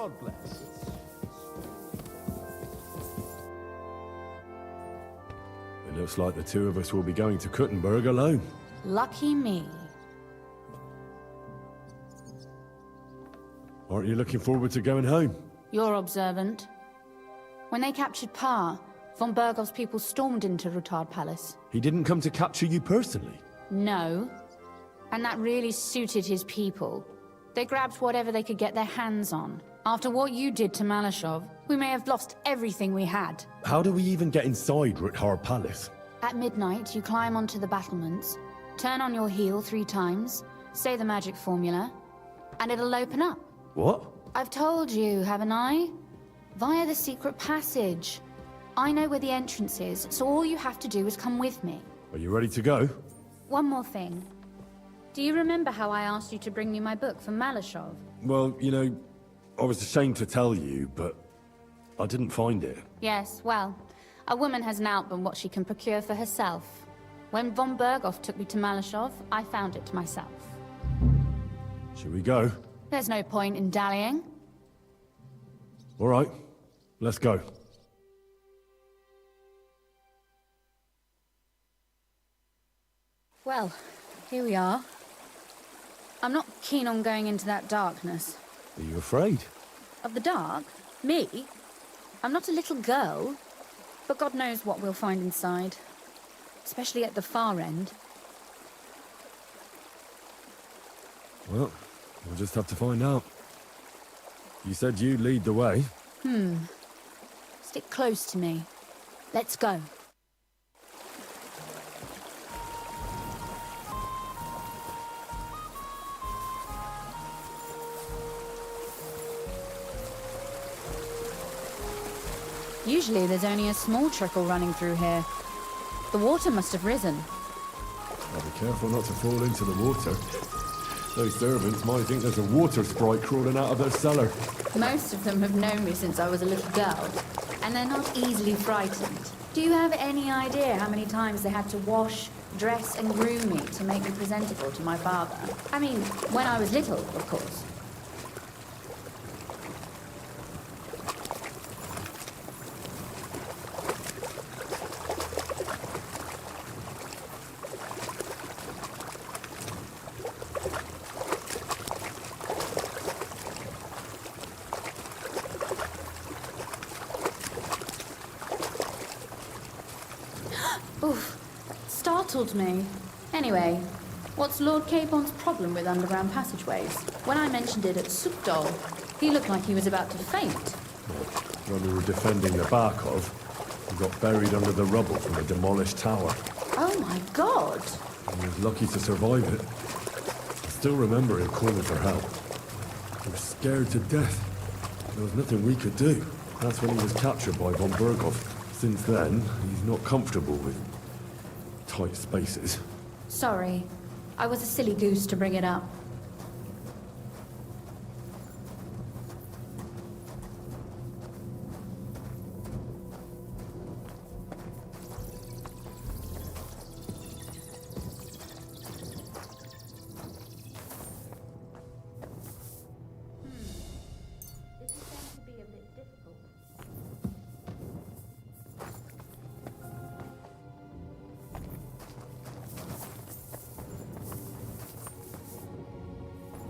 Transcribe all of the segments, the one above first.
God bless. It looks like the two of us will be going to Kuttenberg alone. Lucky me. Aren't you looking forward to going home? You're observant. When they captured Pa, von Bergov's people stormed into Rutard Palace. He didn't come to capture you personally? No. And that really suited his people. They grabbed whatever they could get their hands on. After what you did to Malashov, we may have lost everything we had. How do we even get inside Rutard Palace? At midnight, you climb onto the battlements, turn on your heel 3 times, say the magic formula, and it'll open up. What? I've told you, haven't I? Via the secret passage. I know where the entrance is, so all you have to do is come with me. Are you ready to go? One more thing. Do you remember how I asked you to bring me my book from Malashov? Well, you know, I was ashamed to tell you, but I didn't find it. Yes, well, a woman has an album what she can procure for herself. When von Bergov took me to Malashov, I found it myself. Should we go? There's no point in dallying. All right, let's go. Well, here we are. I'm not keen on going into that darkness. Are you afraid? Of the dark? Me? I'm not a little girl. But God knows what we'll find inside. Especially at the far end. Well, we'll just have to find out. You said you'd lead the way. Stick close to me. Let's go. Usually there's only a small trickle running through here. The water must have risen. I'll be careful not to fall into the water. Those servants might think there's a water sprite crawling out of their cellar. Most of them have known me since I was a little girl, and they're not easily frightened. Do you have any idea how many times they had to wash, dress, and groom me to make me presentable to my father? I mean, when I was little, of course. Oof, startled me. Anyway, what's Lord Capon's problem with underground passageways? When I mentioned it at Sukdol, he looked like he was about to faint. When we were defending the Barkov, we got buried under the rubble from a demolished tower. Oh my god! I was lucky to survive it. I still remember him calling for help. He was scared to death. There was nothing we could do. That's when he was captured by von Bergov. Since then, he's not comfortable with tight spaces. Sorry. I was a silly goose to bring it up. This is going to be a bit difficult.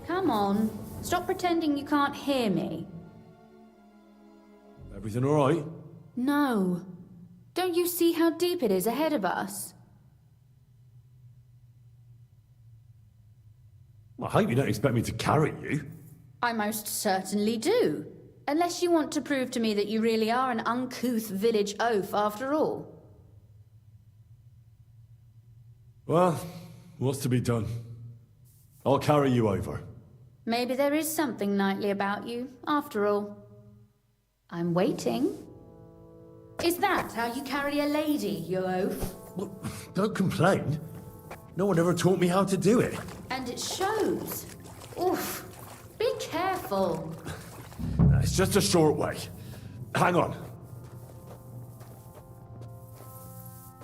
Come on. Stop pretending you can't hear me. Everything all right? No. Don't you see how deep it is ahead of us? I hope you don't expect me to carry you. I most certainly do. Unless you want to prove to me that you really are an uncouth village oaf after all. Well, what's to be done? I'll carry you over. Maybe there is something knightly about you, after all. I'm waiting. Is that how you carry a lady, you oaf? Well, don't complain. No one ever taught me how to do it. And it shows. Oof. Be careful. It's just a short way. Hang on.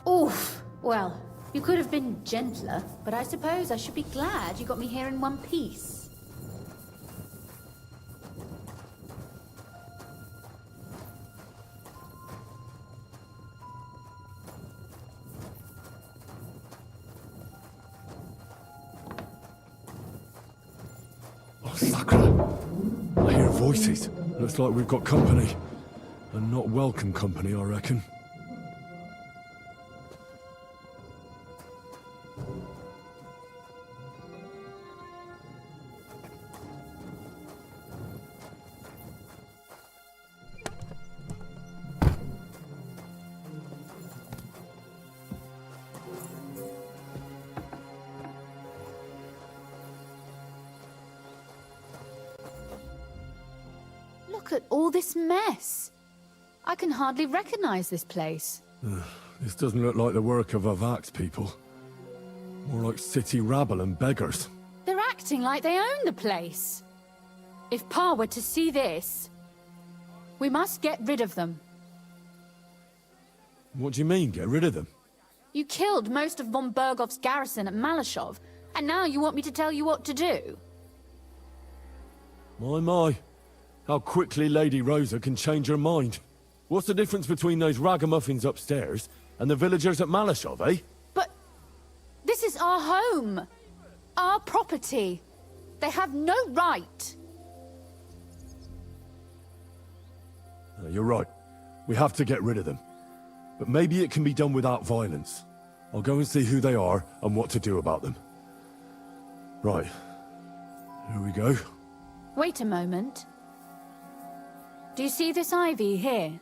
Oof. Well, you could have been gentler, but I suppose I should be glad you got me here in one piece. voices. Looks like we've got company. And not welcome company, I reckon. Look at all this mess. I can hardly recognize this place. This doesn't look like the work of Avak's people. More like city rabble and beggars. They're acting like they own the place. If Pa were to see this, we must get rid of them. What do you mean, get rid of them? You killed most of von Bergov's garrison at Malashov, and now you want me to tell you what to do? My. How quickly Lady Rosa can change her mind. What's the difference between those ragamuffins upstairs and the villagers at Malashov, eh? But this is our home. Our property. They have no right. You're right. We have to get rid of them. But maybe it can be done without violence. I'll go and see who they are and what to do about them. Right. Here we go. Wait a moment. Do you see this ivy here?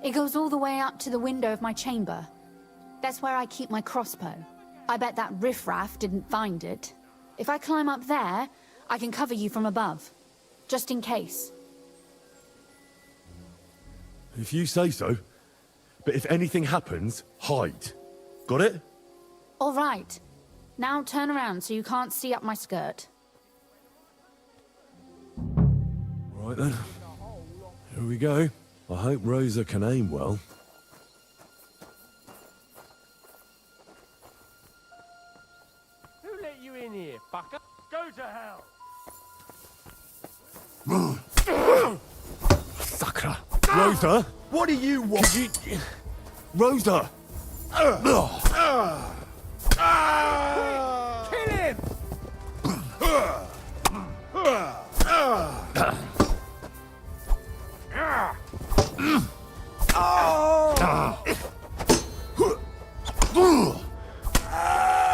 It goes all the way up to the window of my chamber. That's where I keep my crossbow. I bet that riffraff didn't find it. If I climb up there, I can cover you from above. Just in case. If you say so. But if anything happens, hide. Got it? All right. Now turn around so you can't see up my skirt. Right then. Here we go. I hope Rosa can aim well. Who let you in here, fucker? Go to hell! Sakra! Rosa! What do you want? Rosa! Kill him!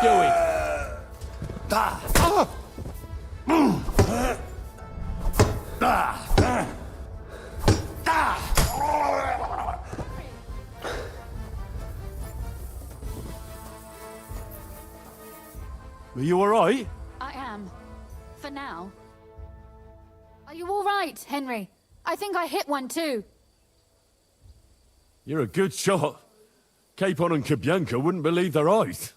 Do it! Are you alright? I am. For now. Are you all right, Henry? I think I hit one too. You're a good shot. Capon and Kabianka wouldn't believe their eyes.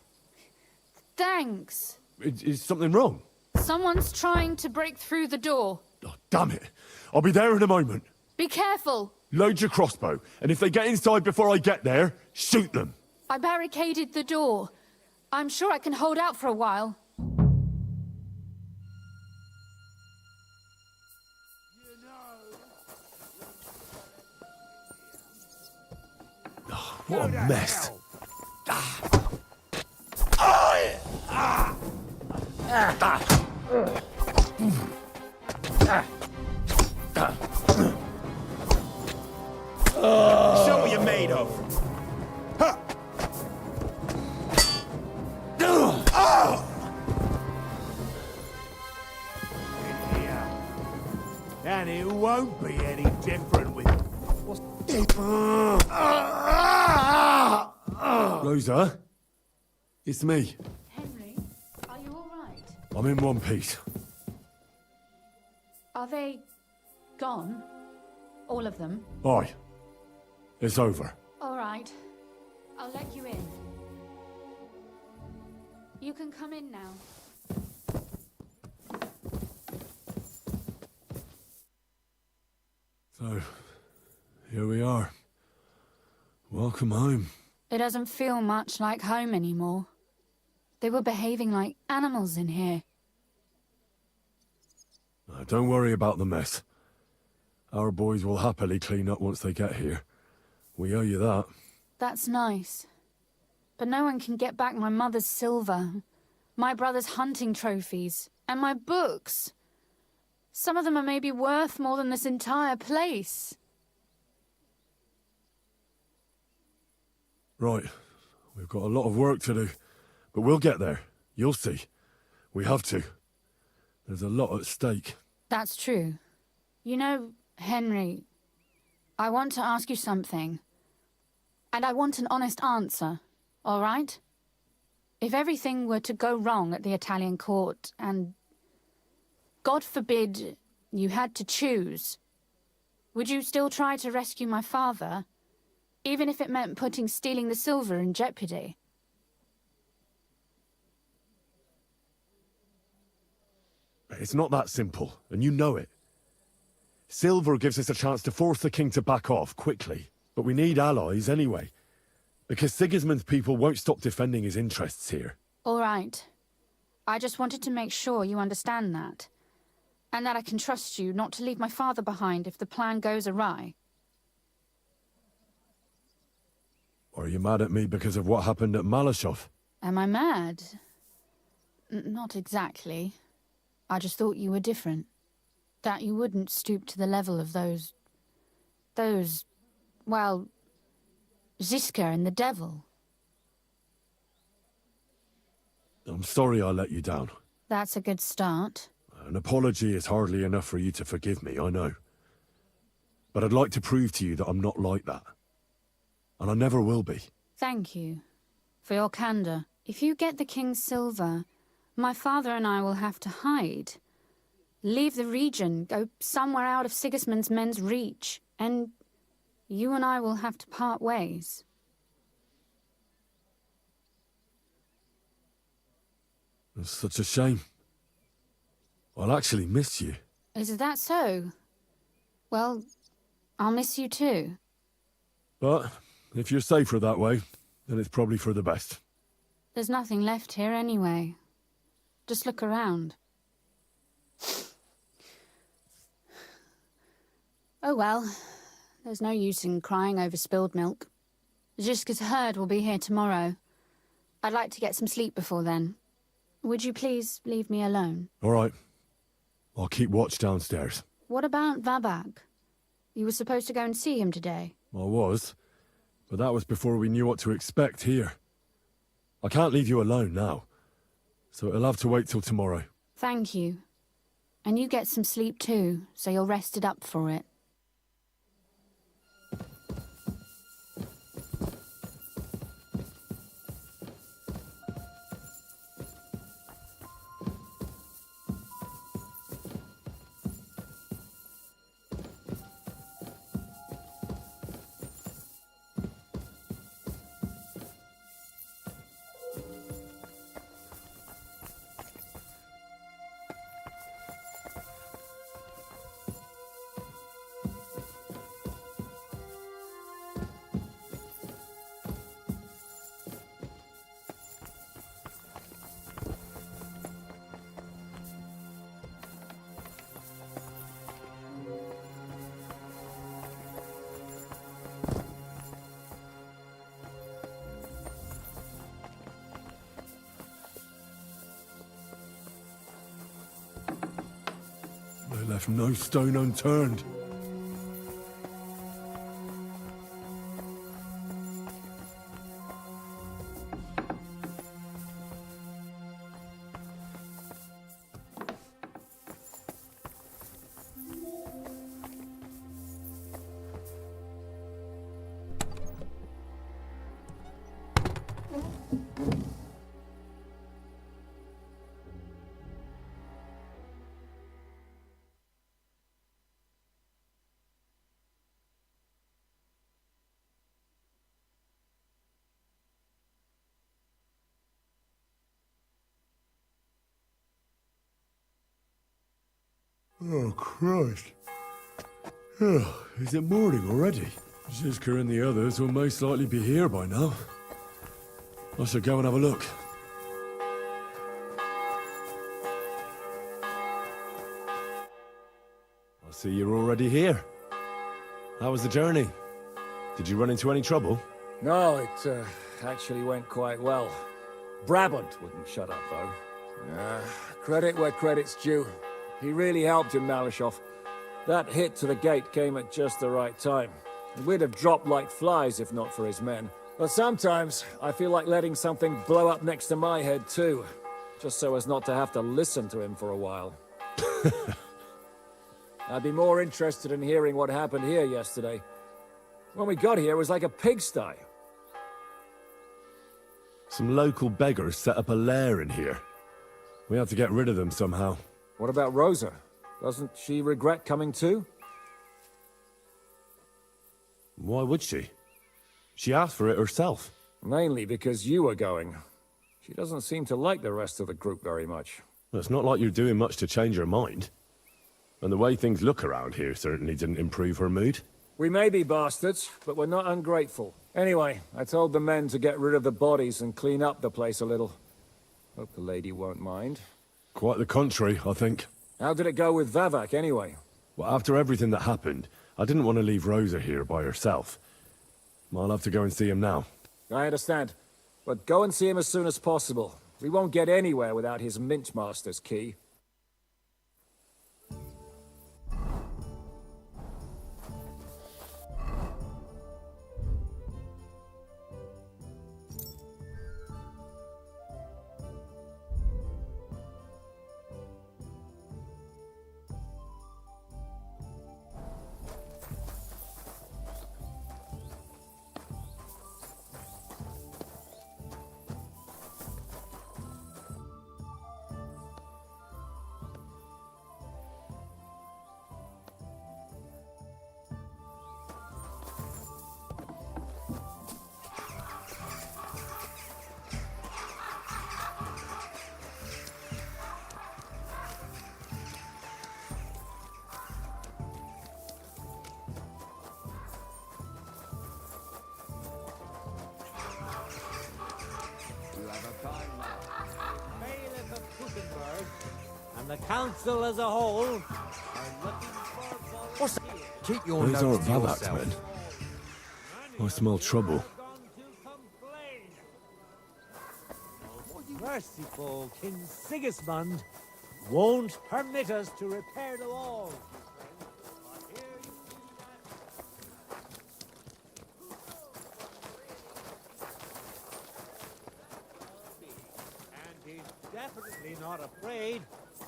Thanks. Is something wrong? Someone's trying to break through the door. Oh, damn it. I'll be there in a moment. Be careful. Load your crossbow, and if they get inside before I get there, shoot them. I barricaded the door. I'm sure I can hold out for a while. What a mess. Show what you're made of. Huh. And it won't be any different with... Rosa? It's me. Henry, are you all right? I'm in one piece. Are they gone? All of them? Aye. It's over. All right. I'll let you in. You can come in now. So, here we are. Welcome home. It doesn't feel much like home anymore. They were behaving like animals in here. Don't worry about the mess. Our boys will happily clean up once they get here. We owe you that. That's nice. But no one can get back my mother's silver, my brother's hunting trophies, and my books. Some of them are maybe worth more than this entire place. Right. We've got a lot of work to do, but we'll get there. You'll see. We have to. There's a lot at stake. That's true. You know, Henry, I want to ask you something. And I want an honest answer, all right? If everything were to go wrong at the Italian court, and God forbid you had to choose, would you still try to rescue my father, even if it meant putting stealing the silver in jeopardy? It's not that simple, and you know it. Silver gives us a chance to force the king to back off quickly, but we need allies anyway, because Sigismund's people won't stop defending his interests here. All right. I just wanted to make sure you understand that, and that I can trust you not to leave my father behind if the plan goes awry. Are you mad at me because of what happened at Malashov? Am I mad? Not exactly. I just thought you were different. That you wouldn't stoop to the level of those, well, Ziska and the devil. I'm sorry I let you down. That's a good start. An apology is hardly enough for you to forgive me, I know. But I'd like to prove to you that I'm not like that. And I never will be. Thank you for your candor. If you get the king's silver, my father and I will have to hide. Leave the region, go somewhere out of Sigismund's men's reach, and you and I will have to part ways. It's such a shame. I'll actually miss you. Is that so? Well, I'll miss you too. But if you're safer that way, then it's probably for the best. There's nothing left here anyway. Just look around. Oh well, there's no use in crying over spilled milk. Ziska's herd will be here tomorrow. I'd like to get some sleep before then. Would you please leave me alone? All right. I'll keep watch downstairs. What about Vabak? You were supposed to go and see him today. I was, but that was before we knew what to expect here. I can't leave you alone now, so it'll have to wait till tomorrow. Thank you. And you get some sleep too, so you're rested up for it. They left no stone unturned. Oh, Christ. Oh, is it morning already? Ziska and the others will most likely be here by now. I should go and have a look. I see you're already here. How was the journey? Did you run into any trouble? No, it actually went quite well. Brabant wouldn't shut up, though. Credit where credit's due. He really helped in Malishov. That hit to the gate came at just the right time. We'd have dropped like flies if not for his men. But sometimes, I feel like letting something blow up next to my head too. Just so as not to have to listen to him for a while. I'd be more interested in hearing what happened here yesterday. When we got here, it was like a pigsty. Some local beggars set up a lair in here. We had to get rid of them somehow. What about Rosa? Doesn't she regret coming too? Why would she? She asked for it herself. Mainly because you were going. She doesn't seem to like the rest of the group very much. Well, it's not like you're doing much to change her mind. And the way things look around here certainly didn't improve her mood. We may be bastards, but we're not ungrateful. Anyway, I told the men to get rid of the bodies and clean up the place a little. Hope the lady won't mind. Quite the contrary, I think. How did it go with Vavak, anyway? Well, after everything that happened, I didn't want to leave Rosa here by herself. I'll have to go and see him now. I understand. But go and see him as soon as possible. We won't get anywhere without his Mintmaster's key. And the council as a whole are looking for volunteers. Keep your These aren't notes to Vavak's yourself. men. I smell trouble. Merciful King Sigismund won't permit us to repair the walls. But here you see that. And he's definitely not afraid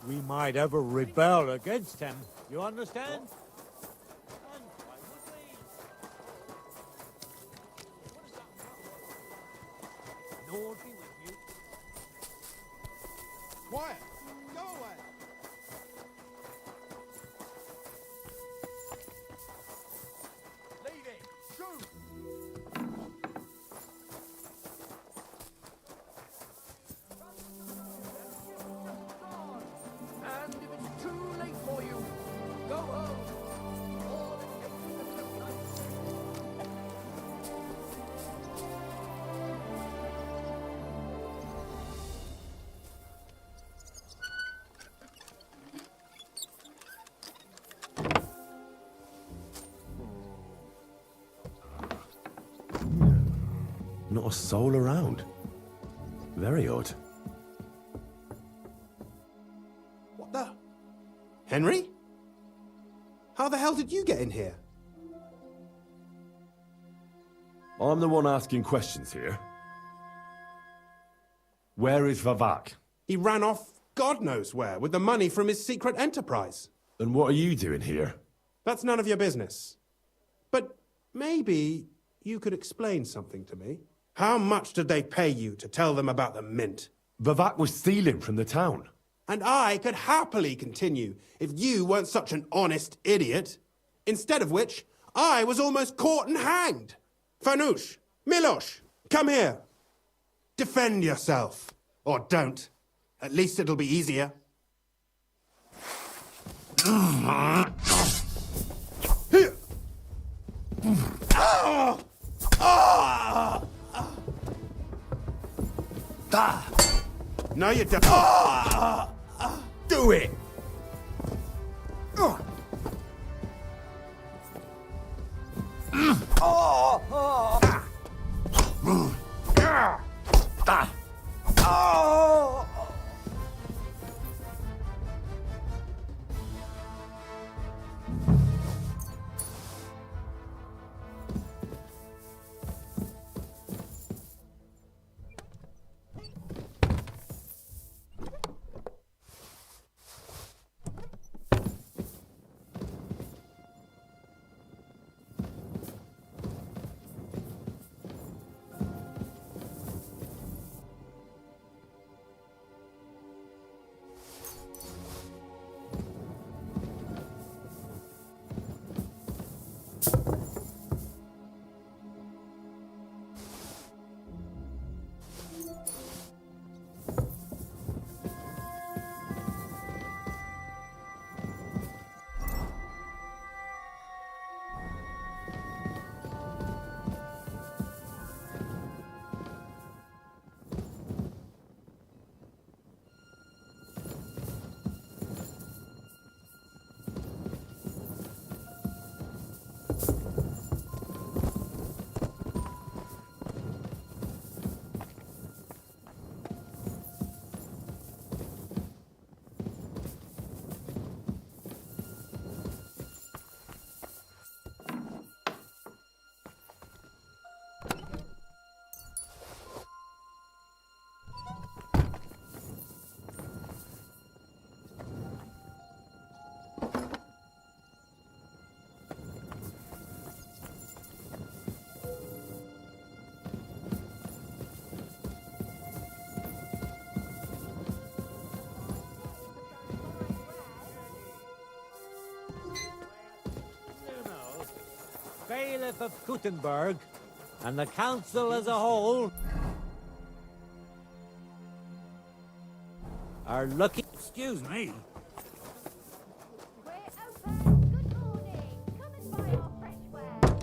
we might ever rebel against him. You understand? And why would we? No one be with you. Quiet! Go away! Leave it! Shoot! And if it's too late for you, go home! All it takes is a couple of Not a soul around. Very odd. What the? Henry? How the hell did you get in here? I'm the one asking questions here. Where is Vavak? He ran off God knows where with the money from his secret enterprise. And what are you doing here? That's none of your business. But maybe you could explain something to me. How much did they pay you to tell them about the mint? Vavak was stealing from the town. And I could happily continue if you weren't such an honest idiot. Instead of which, I was almost caught and hanged. Fanush, Milosh, come here. Defend yourself. Or don't. At least it'll be easier. Here. No, you don't. Do it. Bailiff of Gutenberg and the council as a whole are looking... Excuse me. We're open. Good morning. Come and buy our fresh wares.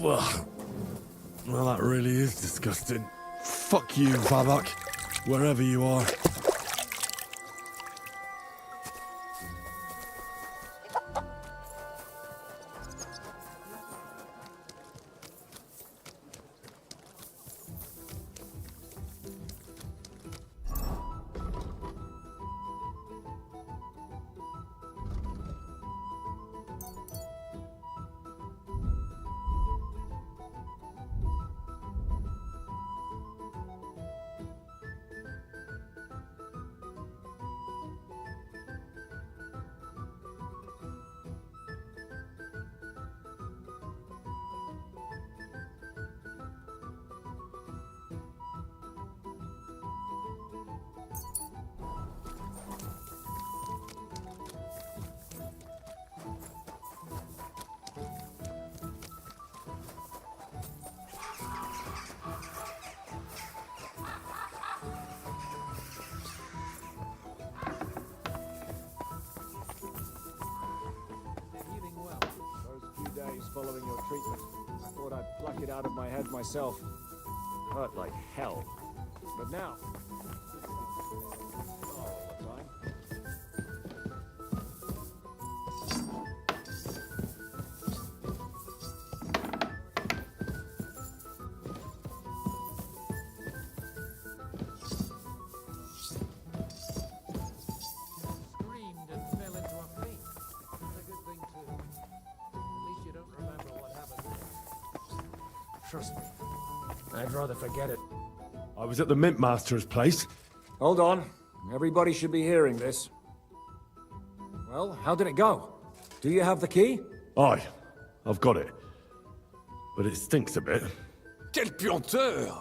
Well, that really is disgusting. Fuck you, Babak, wherever you are. Healing well. Those few days following your treatment, I thought I'd pluck it out of my head myself. Hurt like hell. But now... all the time. Screamed and fell into a faint. That's a good thing too. At least you don't remember what happened. Trust me. I'd rather forget it. I was at the Mint Master's place. Hold on. Everybody should be hearing this. Well, how did it go? Do you have the key? Aye, I've got it. But it stinks a bit. Quelle puanteur!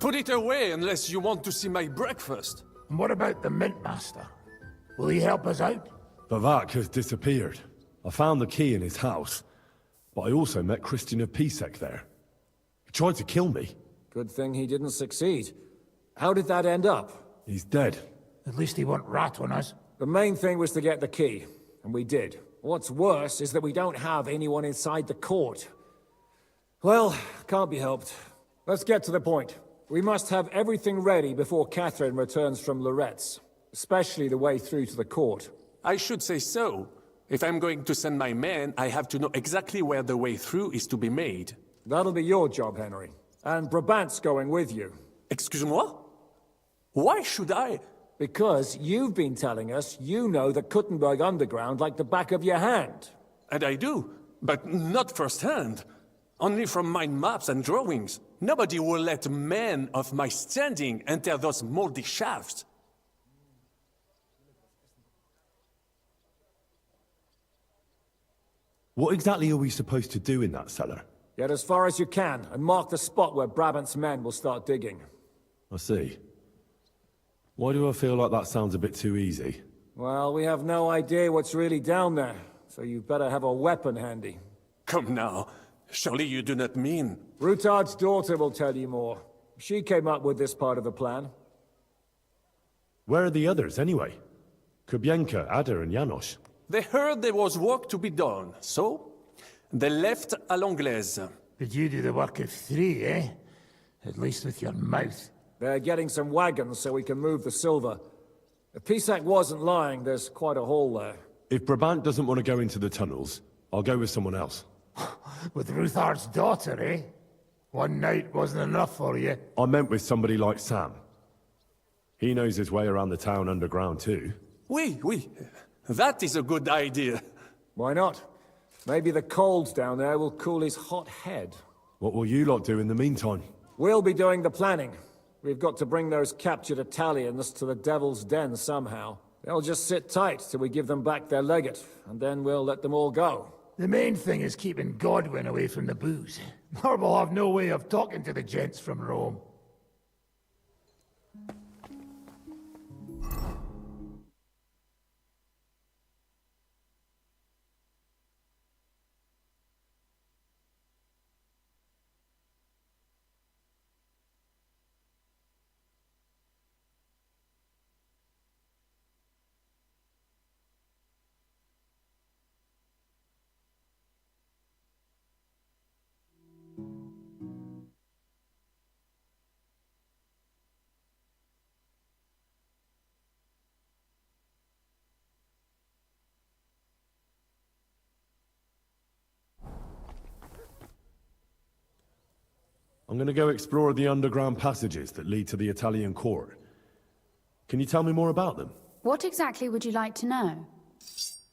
Put it away unless you want to see my breakfast. And what about the Mint Master? Will he help us out? Babak has disappeared. I found the key in his house, but I also met Christian of Pisek there. He tried to kill me. Good thing he didn't succeed. How did that end up? He's dead. At least he won't rat on us. The main thing was to get the key, and we did. What's worse is that we don't have anyone inside the court. Well, can't be helped. Let's get to the point. We must have everything ready before Catherine returns from Loretz, especially the way through to the court. I should say so. If I'm going to send my men, I have to know exactly where the way through is to be made. That'll be your job, Henry. And Brabant's going with you. Excuse-moi? Why should I? Because you've been telling us you know the Kuttenberg underground like the back of your hand. And I do, but not firsthand. Only from mind maps and drawings. Nobody will let men of my standing enter those moldy shafts. What exactly are we supposed to do in that cellar? Get as far as you can, and mark the spot where Brabant's men will start digging. I see. Why do I feel like that sounds a bit too easy? Well, we have no idea what's really down there, so you'd better have a weapon handy. Come now. Surely you do not mean... Rutard's daughter will tell you more. She came up with this part of the plan. Where are the others, anyway? Kubienka, Ada, and Janos. They heard there was work to be done, so they left à l'anglaise. But you do the work of three, eh? At least with your mouth. They're getting some wagons so we can move the silver. If Pisak wasn't lying, there's quite a hole there. If Brabant doesn't want to go into the tunnels, I'll go with someone else. With Ruthar's daughter, eh? One night wasn't enough for you. I meant with somebody like Sam. He knows his way around the town underground too. Oui. That is a good idea. Why not? Maybe the cold down there will cool his hot head. What will you lot do in the meantime? We'll be doing the planning. We've got to bring those captured Italians to the Devil's Den somehow. They'll just sit tight till we give them back their legate, and then we'll let them all go. The main thing is keeping Godwin away from the booze. Or we'll have no way of talking to the gents from Rome. I'm gonna go explore the underground passages that lead to the Italian court. Can you tell me more about them? What exactly would you like to know?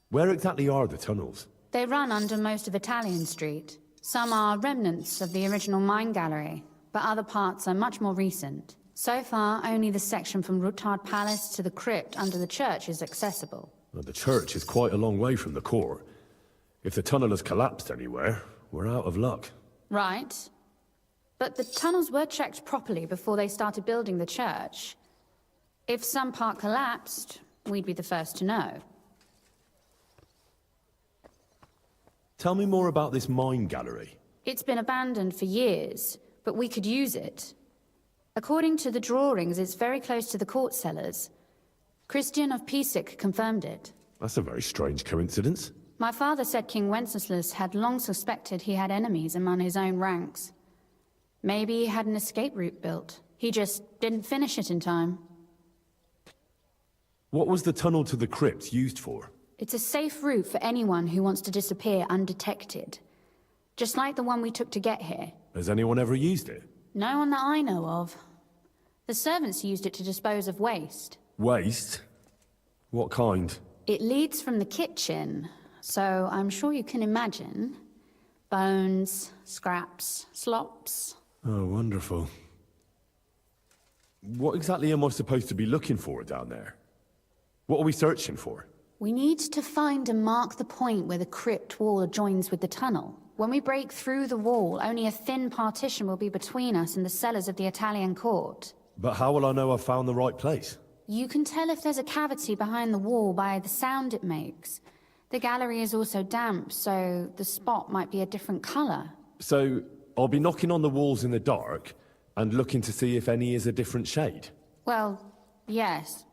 Where exactly are the tunnels? They run under most of Italian Street. Some are remnants of the original mine gallery, but other parts are much more recent. So far, only the section from Rutard Palace to the crypt under the church is accessible. Well, the church is quite a long way from the court. If the tunnel has collapsed anywhere, we're out of luck. Right. But the tunnels were checked properly before they started building the church. If some part collapsed, we'd be the first to know. Tell me more about this mine gallery. It's been abandoned for years, but we could use it. According to the drawings, it's very close to the court cellars. Christian of Pisek confirmed it. That's a very strange coincidence. My father said King Wenceslas had long suspected he had enemies among his own ranks. Maybe he had an escape route built. He just didn't finish it in time. What was the tunnel to the crypt used for? It's a safe route for anyone who wants to disappear undetected. Just like the one we took to get here. Has anyone ever used it? No one that I know of. The servants used it to dispose of waste. Waste? What kind? It leads from the kitchen, so I'm sure you can imagine. Bones, scraps, slops. Oh, wonderful. What exactly am I supposed to be looking for down there? What are we searching for? We need to find and mark the point where the crypt wall joins with the tunnel. When we break through the wall, only a thin partition will be between us and the cellars of the Italian court. But how will I know I've found the right place? You can tell if there's a cavity behind the wall by the sound it makes. The gallery is also damp, so the spot might be a different color. So, I'll be knocking on the walls in the dark and looking to see if any is a different shade? Well, yes.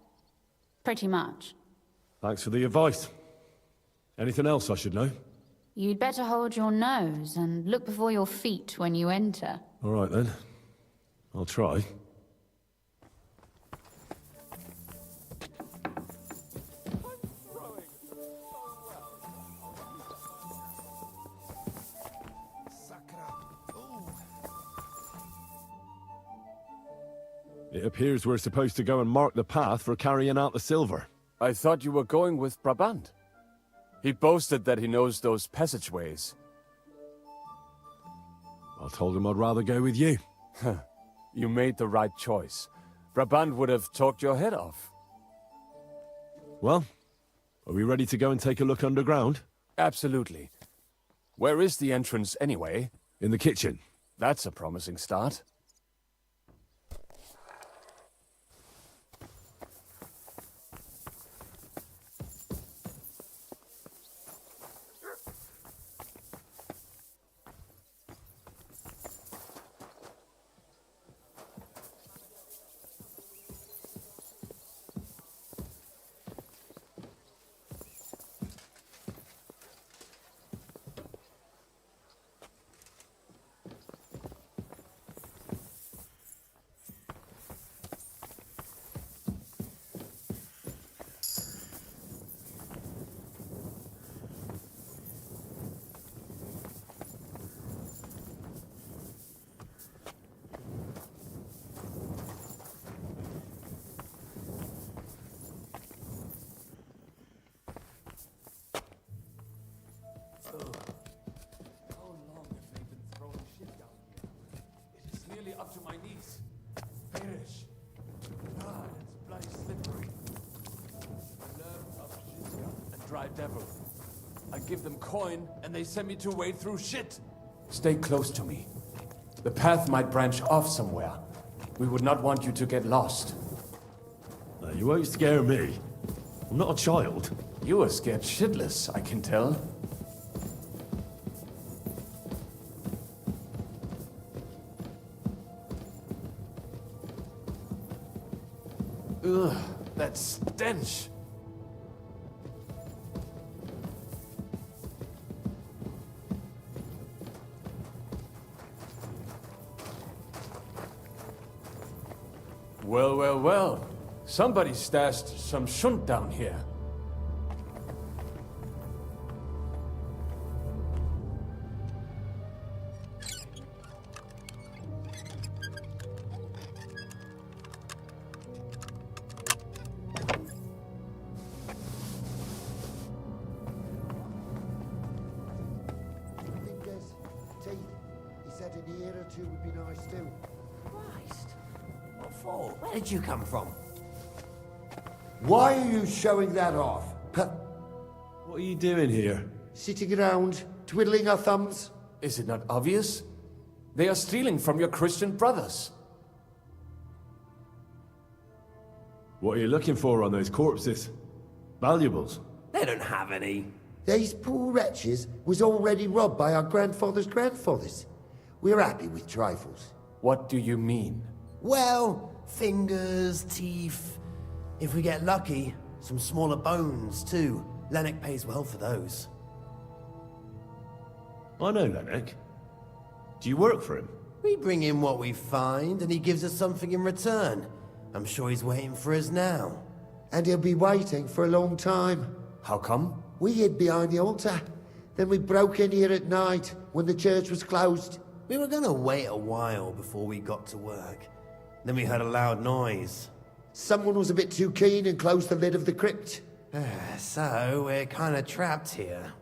Pretty much. Thanks for the advice. Anything else I should know? You'd better hold your nose and look before your feet when you enter. All right then. I'll try. It appears we're supposed to go and mark the path for carrying out the silver. I thought you were going with Brabant. He boasted that he knows those passageways. I told him I'd rather go with you. You made the right choice. Brabant would have talked your head off. Well, are we ready to go and take a look underground? Absolutely. Where is the entrance anyway? In the kitchen. That's a promising start. Up to my knees. Perish. Ah, it's bloody slippery. Nerve of Shizga and dry devil. I give them coin, and they send me to wade through shit. Stay close to me. The path might branch off somewhere. We would not want you to get lost. You won't scare me. I'm not a child. You are scared shitless, I can tell. Ugh, that stench! Well, well, well. Somebody stashed some shunt down here. did you come from? Why are you showing that off? What are you doing here? Sitting around, twiddling our thumbs? Is it not obvious? They are stealing from your Christian brothers. What are you looking for on those corpses? Valuables? They don't have any. These poor wretches was already robbed by our grandfather's grandfathers. We're happy with trifles. What do you mean? Well, fingers, teeth. If we get lucky, some smaller bones too. Lennox pays well for those. I know Lennox. Do you work for him? We bring in what we find, and he gives us something in return. I'm sure he's waiting for us now. And he'll be waiting for a long time. How come? We hid behind the altar. Then we broke in here at night, when the church was closed. We were gonna wait a while before we got to work. Then we heard a loud noise. Someone was a bit too keen and closed the lid of the crypt. So, we're kinda trapped here.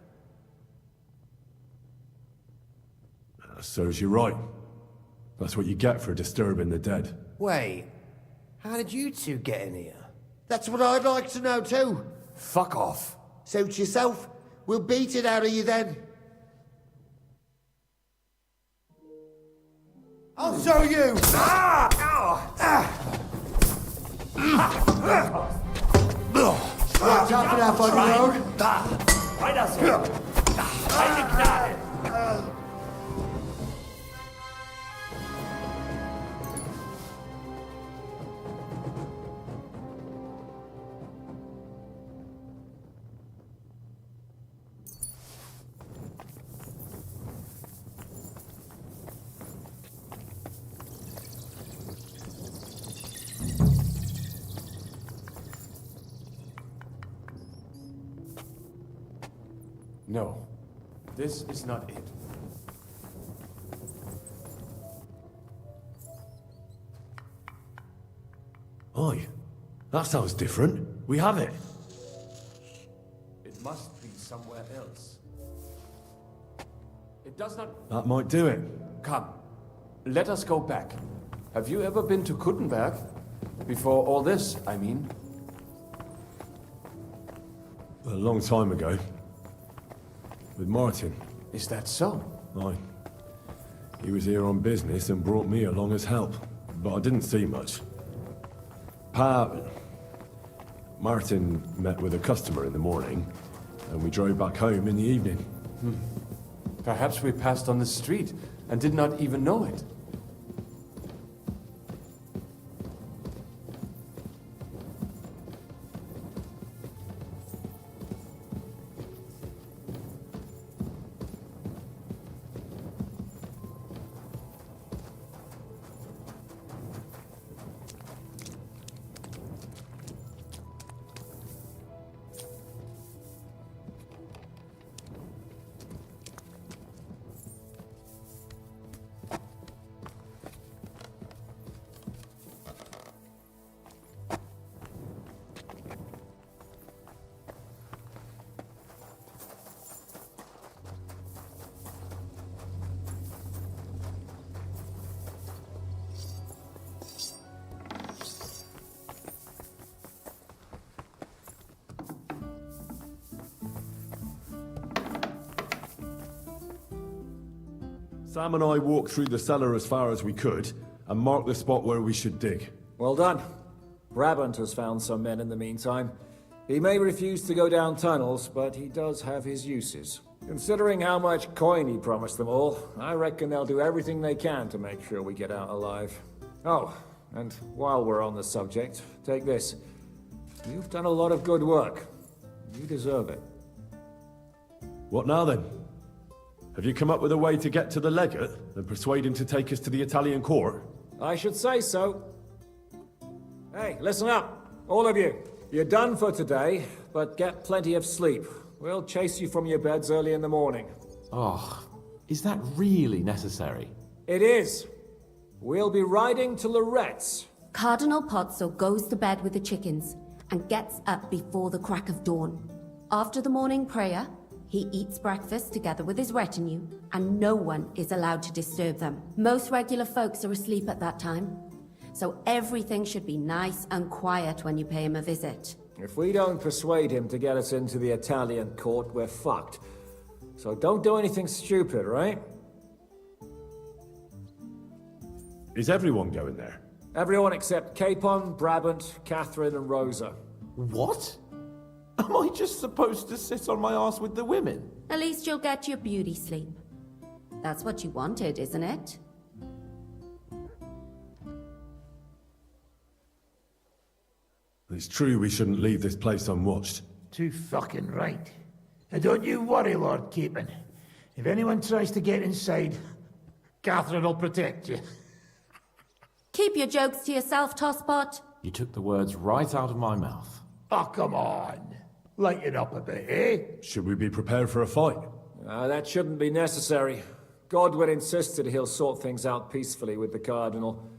Serves you right. That's what you get for disturbing the dead. Wait, how did you two get in here? That's what I'd like to know too. Fuck off. Suit yourself. We'll beat it out of you then. I'll show you! Tough enough on your own. No, this is not it. Oi, that sounds different. We have it. It must be somewhere else. It does not... That might do it. Come, let us go back. Have you ever been to Kuttenberg? Before all this, I mean. A long time ago. With Martin. Is that so? Aye. He was here on business and brought me along as help. But I didn't see much. Martin met with a customer in the morning, and we drove back home in the evening. Perhaps we passed on the street and did not even know it. Sam and I walked through the cellar as far as we could, and marked the spot where we should dig. Well done. Brabant has found some men in the meantime. He may refuse to go down tunnels, but he does have his uses. Considering how much coin he promised them all, I reckon they'll do everything they can to make sure we get out alive. Oh, and while we're on the subject, take this. You've done a lot of good work. You deserve it. What now then? Have you come up with a way to get to the legate and persuade him to take us to the Italian court? I should say so. Hey, listen up, all of you. You're done for today, but get plenty of sleep. We'll chase you from your beds early in the morning. Oh, is that really necessary? It is. We'll be riding to Lorette's. Cardinal Pozzo goes to bed with the chickens and gets up before the crack of dawn. After the morning prayer, he eats breakfast together with his retinue, and no one is allowed to disturb them. Most regular folks are asleep at that time, so everything should be nice and quiet when you pay him a visit. If we don't persuade him to get us into the Italian court, we're fucked. So don't do anything stupid, right? Is everyone going there? Everyone except Capon, Brabant, Catherine, and Rosa. What? Am I just supposed to sit on my ass with the women? At least you'll get your beauty sleep. That's what you wanted, isn't it? It's true we shouldn't leave this place unwatched. Too fucking right. And don't you worry, Lord Capon. If anyone tries to get inside, Catherine will protect you. Keep your jokes to yourself, Tosspot. You took the words right out of my mouth. Oh, come on. Lighten up a bit, eh? Should we be prepared for a fight? That shouldn't be necessary. Godwin insisted he'll sort things out peacefully with the Cardinal.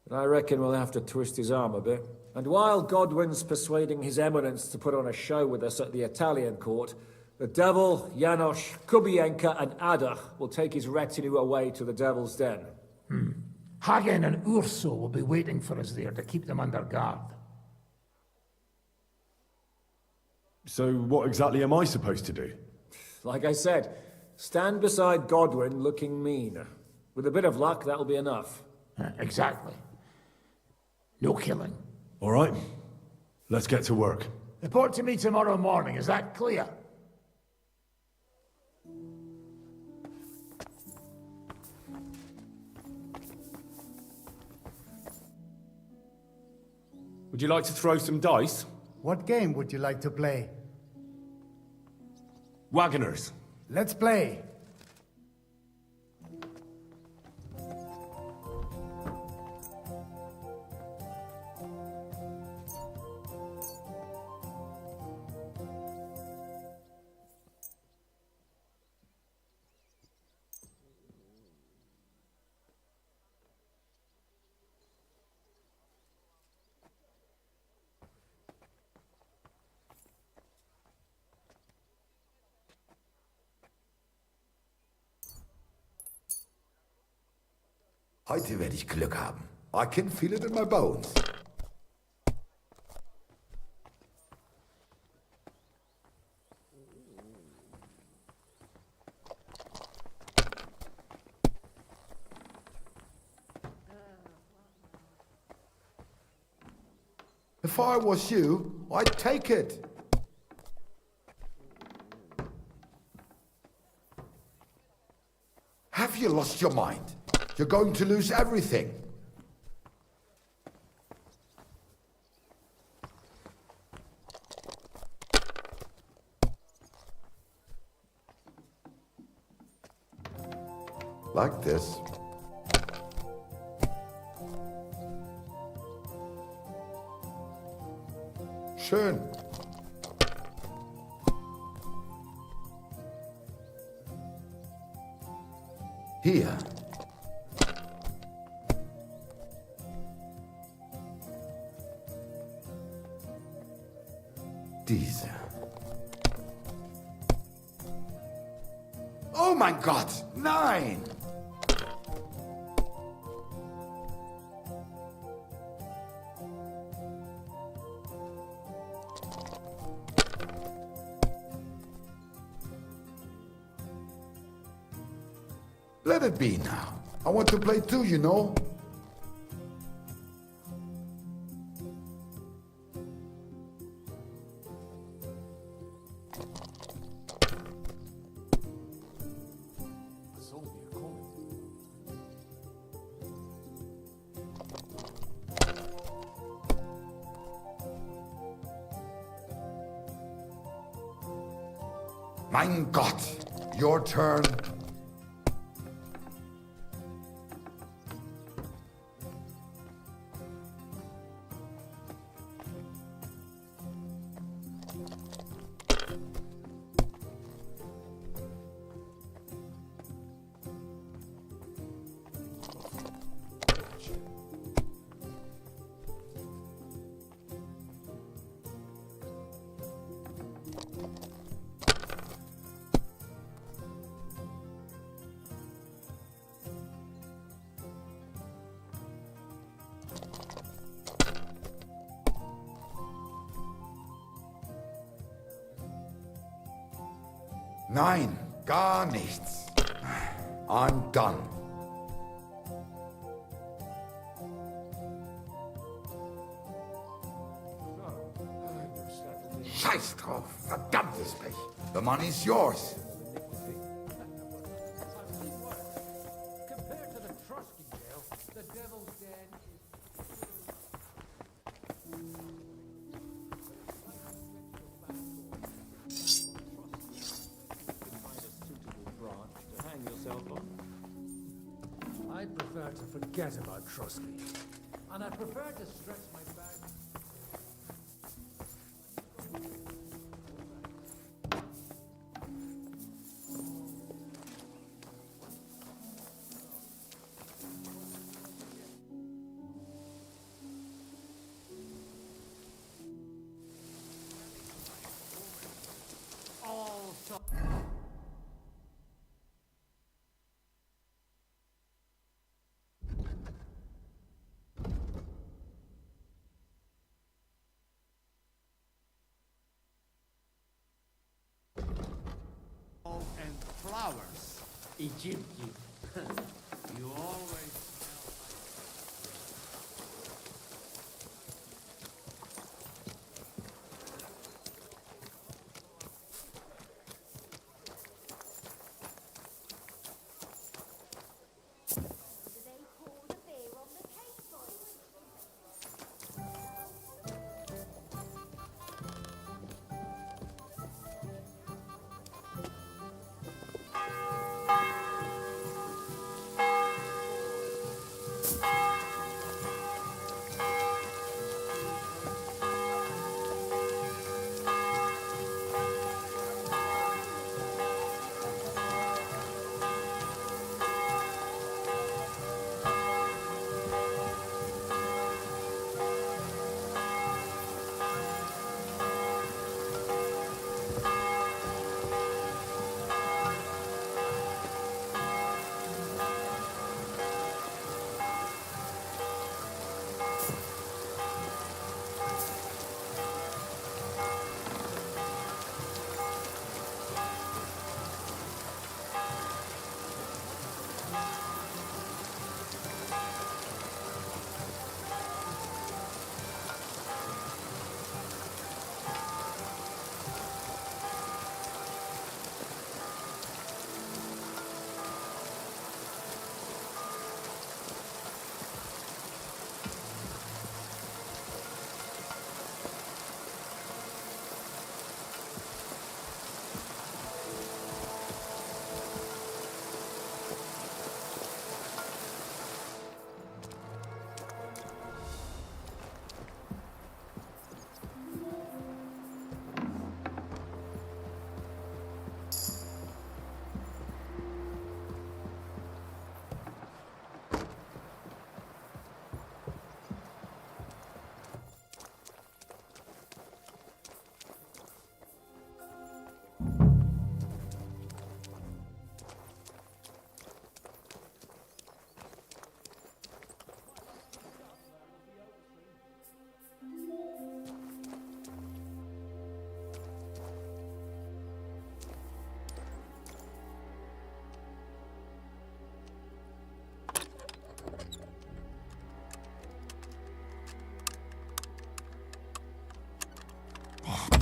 But I reckon we'll have to twist his arm a bit. And while Godwin's persuading His Eminence to put on a show with us at the Italian court, the Devil, Janosch, Kubienka, and Ada will take his retinue away to the Devil's Den. Hagen and Urso will be waiting for us there to keep them under guard. So what exactly am I supposed to do? Like I said, stand beside Godwin looking mean. With a bit of luck, that'll be enough. Exactly. No killing. All right, let's get to work. Report to me tomorrow morning, is that clear? Would you like to throw some dice? What game would you like to play? Wagoners. Let's play. Heute werde ich Glück haben. I can feel it in my bones. If I was you, I'd take it. Have you lost your mind? You're going to lose everything. Like this. Schön. Hier. Diese. Oh mein Gott, nein! Let it be now. I want to play too, you know. Mein Gott, your turn. Nein, gar nichts. I'm done. Scheiß drauf, verdammtes Pech. The money's yours. Compared to the Trusky jail, the Devil's Den To hang yourself on. I'd prefer to forget about Trusky. And I prefer to stretch my back. All so and flowers. Egyptian. You always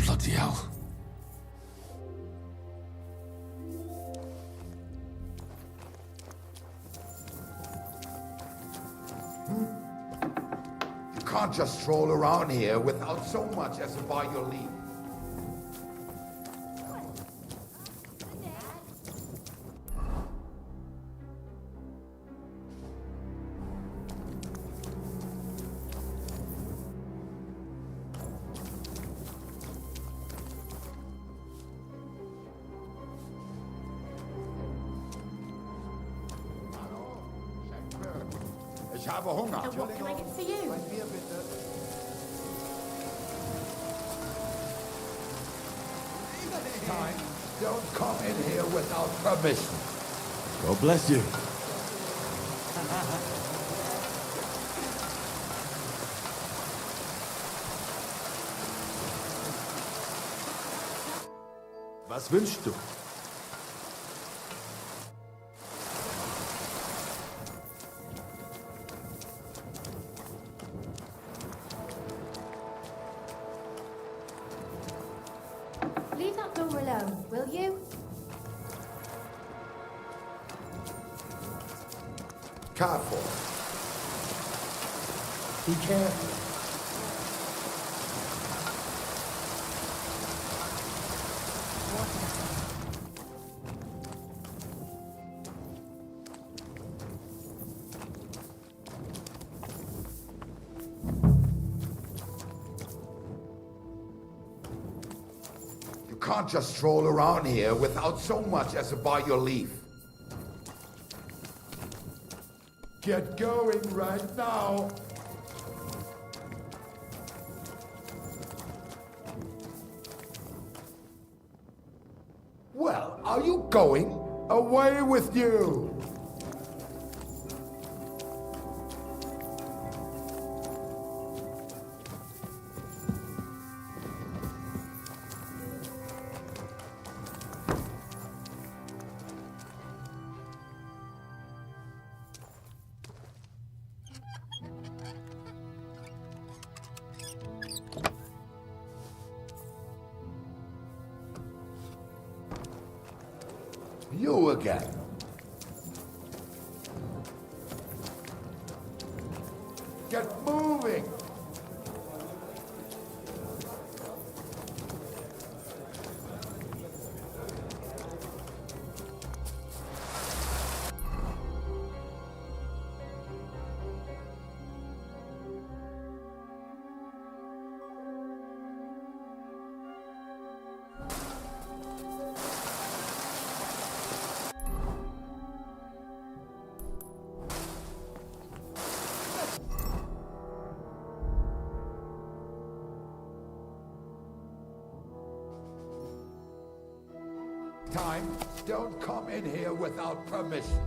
Bloody hell. You can't just stroll around here without so much as a by your leave. Ich habe Hunger. And what can I get for you? Time. Don't come in here without permission. God bless you. Was wünschst du? alone, will you? Careful. Be careful. You can't just stroll around here without so much as a by your leave. Get going right now. Well, are you going? Away with you! You again. Get moving! Time. Don't come in here without permission.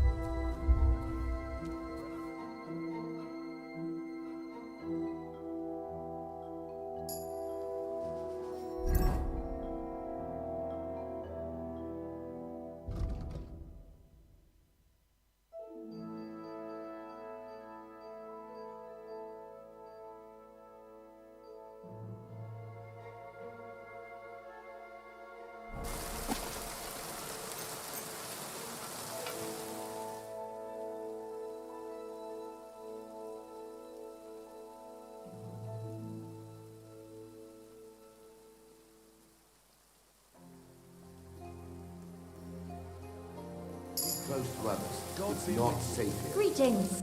Close to others. It's not safe here. Greetings.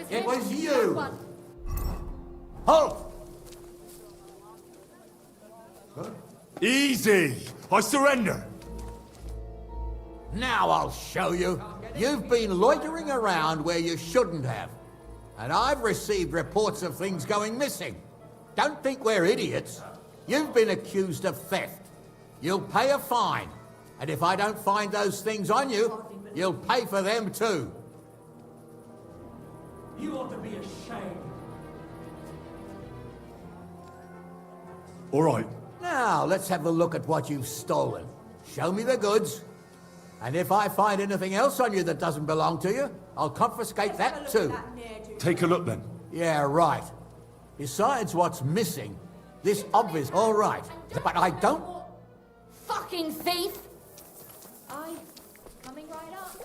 It was you! Halt! Easy! I surrender! Now I'll show you. You've been loitering around where you shouldn't have. And I've received reports of things going missing. Don't think we're idiots. You've been accused of theft. You'll pay a fine. And if I don't find those things on you, you'll pay for them too. You ought to be ashamed. All right. Now, let's have a look at what you've stolen. Show me the goods. And if I find anything else on you that doesn't belong to you, I'll confiscate that too. Take a look then. Yeah, right. Besides what's missing, this obvious... All right, but I don't... Fucking thief! Aye, coming right up.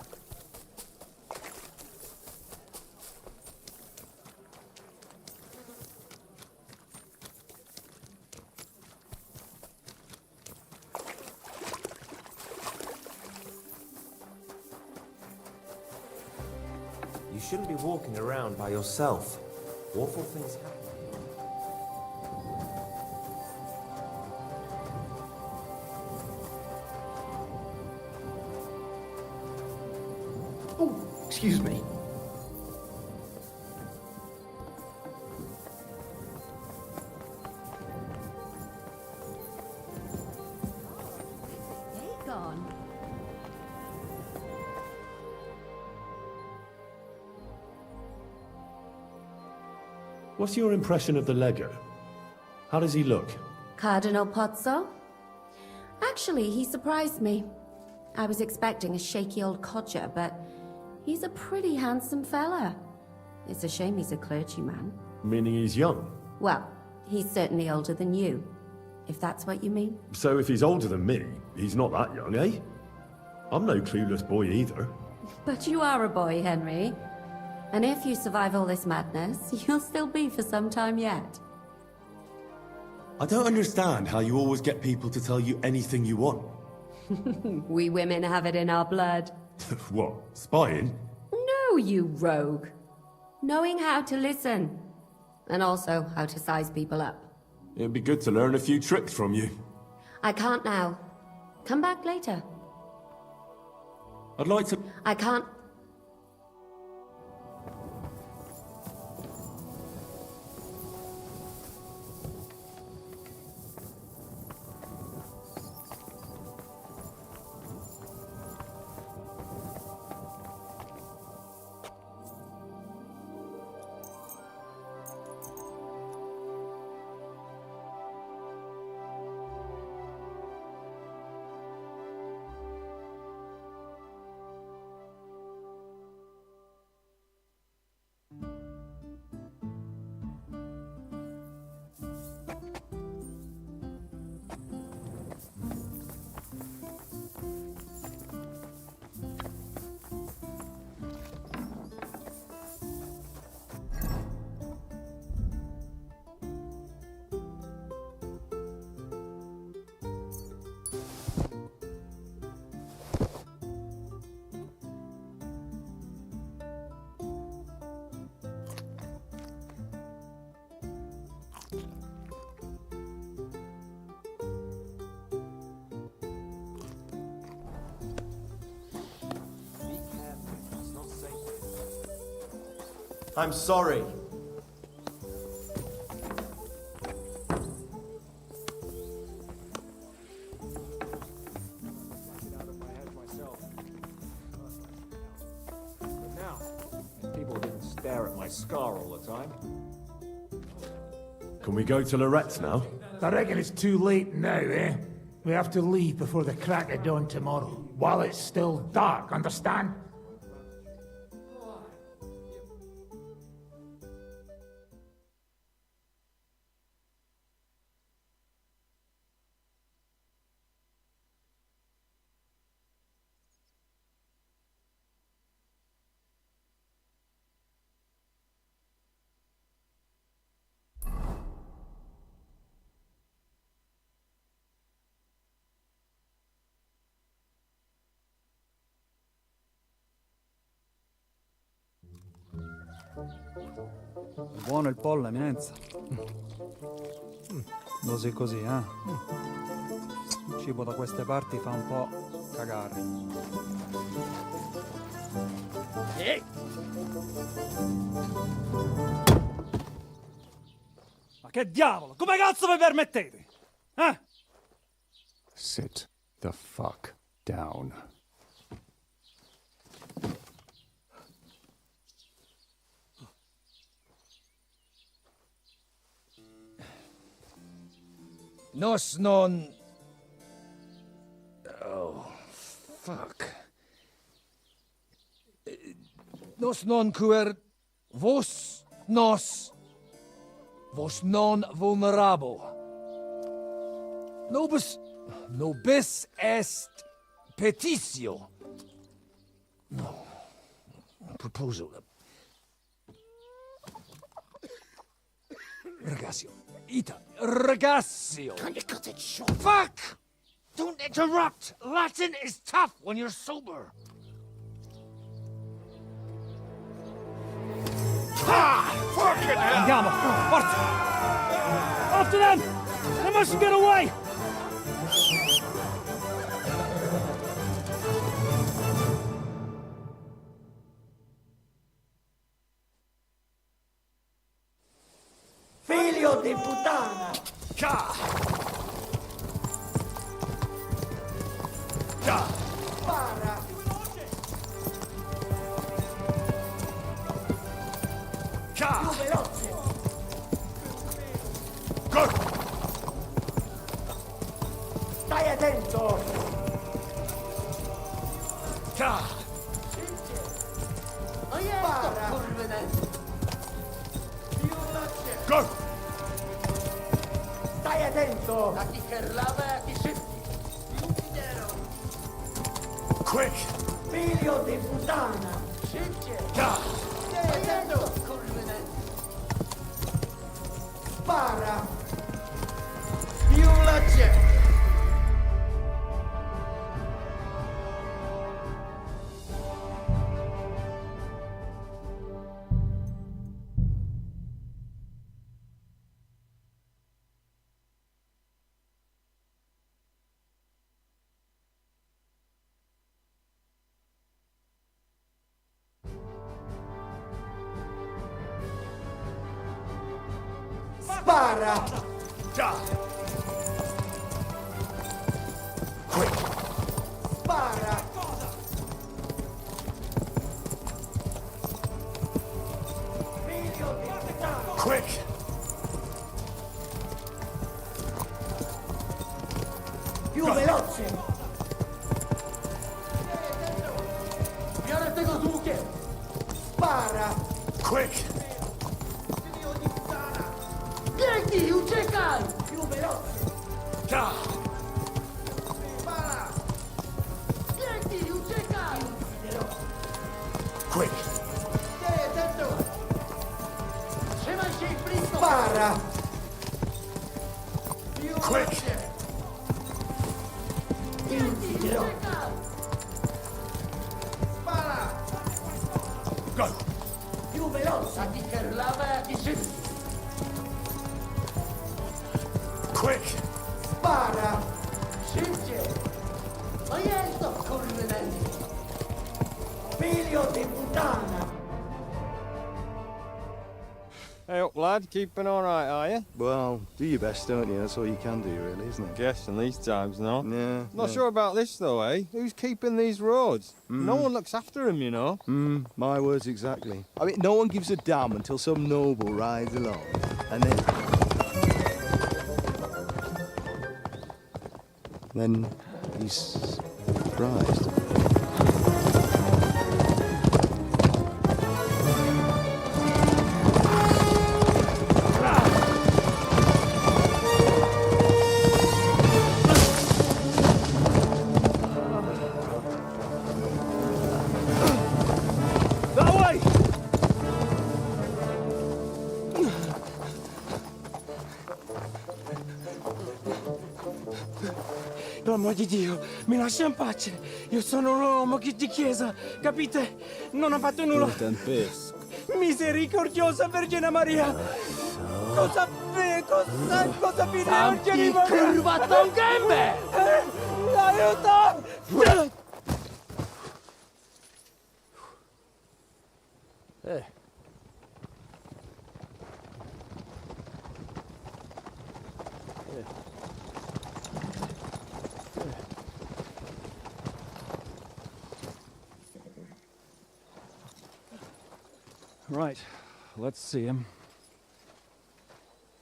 You shouldn't be walking around by yourself. Awful things happen. Oh, excuse me. They gone. What's your impression of the Legger? How does he look? Cardinal Pozzo? Actually, he surprised me. I was expecting a shaky old codger, but he's a pretty handsome fella. It's a shame he's a clergyman. Meaning he's young? Well, he's certainly older than you, if that's what you mean. So if he's older than me, he's not that young, eh? I'm no clueless boy either. But you are a boy, Henry. And if you survive all this madness, you'll still be for some time yet. I don't understand how you always get people to tell you anything you want. We women have it in our blood. What, spying? No, you rogue. Knowing how to listen. And also how to size people up. It'd be good to learn a few tricks from you. I can't now. Come back later. I'd like to... I can't... I'm sorry. But now, people didn't stare at my scar all the time. Can we go to Lorette's now? I reckon it's too late now, eh? We have to leave before the crack of dawn tomorrow, while it's still dark, understand? Buono il pollo, eminenza. Così così, eh? Il cibo da queste parti fa un po' cagare. Ma che diavolo? Come cazzo vi permettete? Eh? Sit the fuck down. Nos non... Oh, fuck. Nos non cuer... Vos nos... Vos non vulnerabo. Nobis est petitio. No. Proposal. Ragazio. Ita. Ragazio. Can you cut it short? Fuck! Don't interrupt! Latin is tough when you're sober. Ah! Fucking hell! Andiamo! Forza! After them! They mustn't get away! Figlio di puttana! Cha! Cha! Spara! Cha! Più veloce! Go! Stai attento! Spara! Go! Stai attento! Quick! Figlio di puttana! Stai attento! Spara! Violace! Spara! Quick! Spara! Figlio di puttana! Quick! Più veloce! Biorę tego długie! Spara! Quick! Biegnij, uciekaj! Più veloce! Ka! Spara! Biegnij, uciekaj! Quick! Stai attento! Trzymaj się i blisko! Spara! Più Quick! veloce! Biegnij, uciekaj! Spara! Go! Più veloce! A ti kerlava, a ti szybciej! Quick! Spara! Szybciej! No jest to, kurwynęty! Figlio di puttana! Hey up, lad. Keeping all right, are you? Well, do your best, don't you? That's all you can do, really, isn't it? Guess in these times, no. Yeah. Not sure about this, though, eh? Who's keeping these roads? No one looks after them, you know. My words exactly. I mean, no one gives a damn until some noble rides along, and then he's surprised. Per amor di Dio, mi lascia in pace. Io sono un uomo di chiesa, capite? Non ho fatto nulla. Misericordiosa Vergine Maria! Cosa fine Vergine Maria? Curvato gambe! Aiuto! Right, let's see him.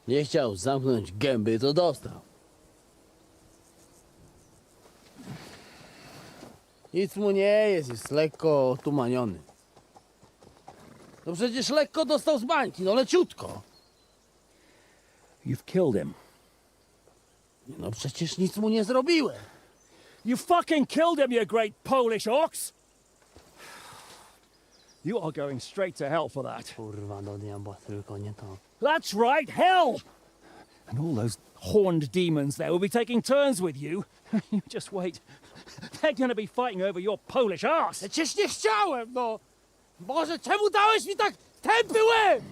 Nie chciał zamknąć gęby, to dostał. Nic mu nie jest lekko otumaniony. No przecież lekko dostał z bańki, no leciutko. You've killed him. No przecież nic mu nie zrobiłem. You fucking killed him, you great Polish ox! You are going straight to hell for that. Kurwa, do diabła, tylko nie to. That's right, hell! And all those horned demons there will be taking turns with you. You just wait. They're gonna be fighting over your Polish ass. Przecież nie chciałem, no! Boże, czemu dałeś mi tak tępy łeb?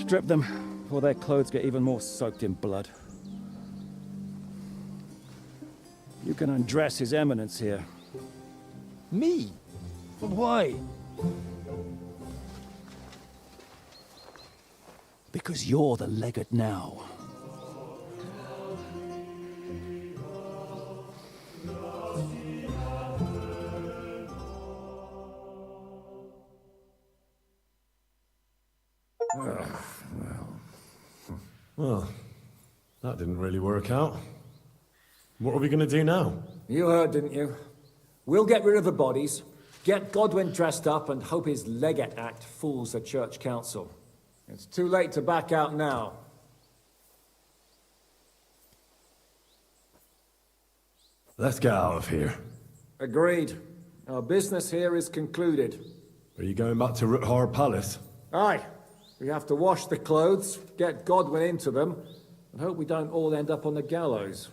Strip them, before their clothes get even more soaked in blood. You can undress His Eminence here. Me? But why? Because you're the legate now. Well, that didn't really work out. What are we going to do now? You heard, didn't you? We'll get rid of the bodies, get Godwin dressed up, and hope his Legate Act fools the Church Council. It's too late to back out now. Let's get out of here. Agreed. Our business here is concluded. Are you going back to Ruthard Palace? Aye. We have to wash the clothes, get Godwin into them, and hope we don't all end up on the gallows.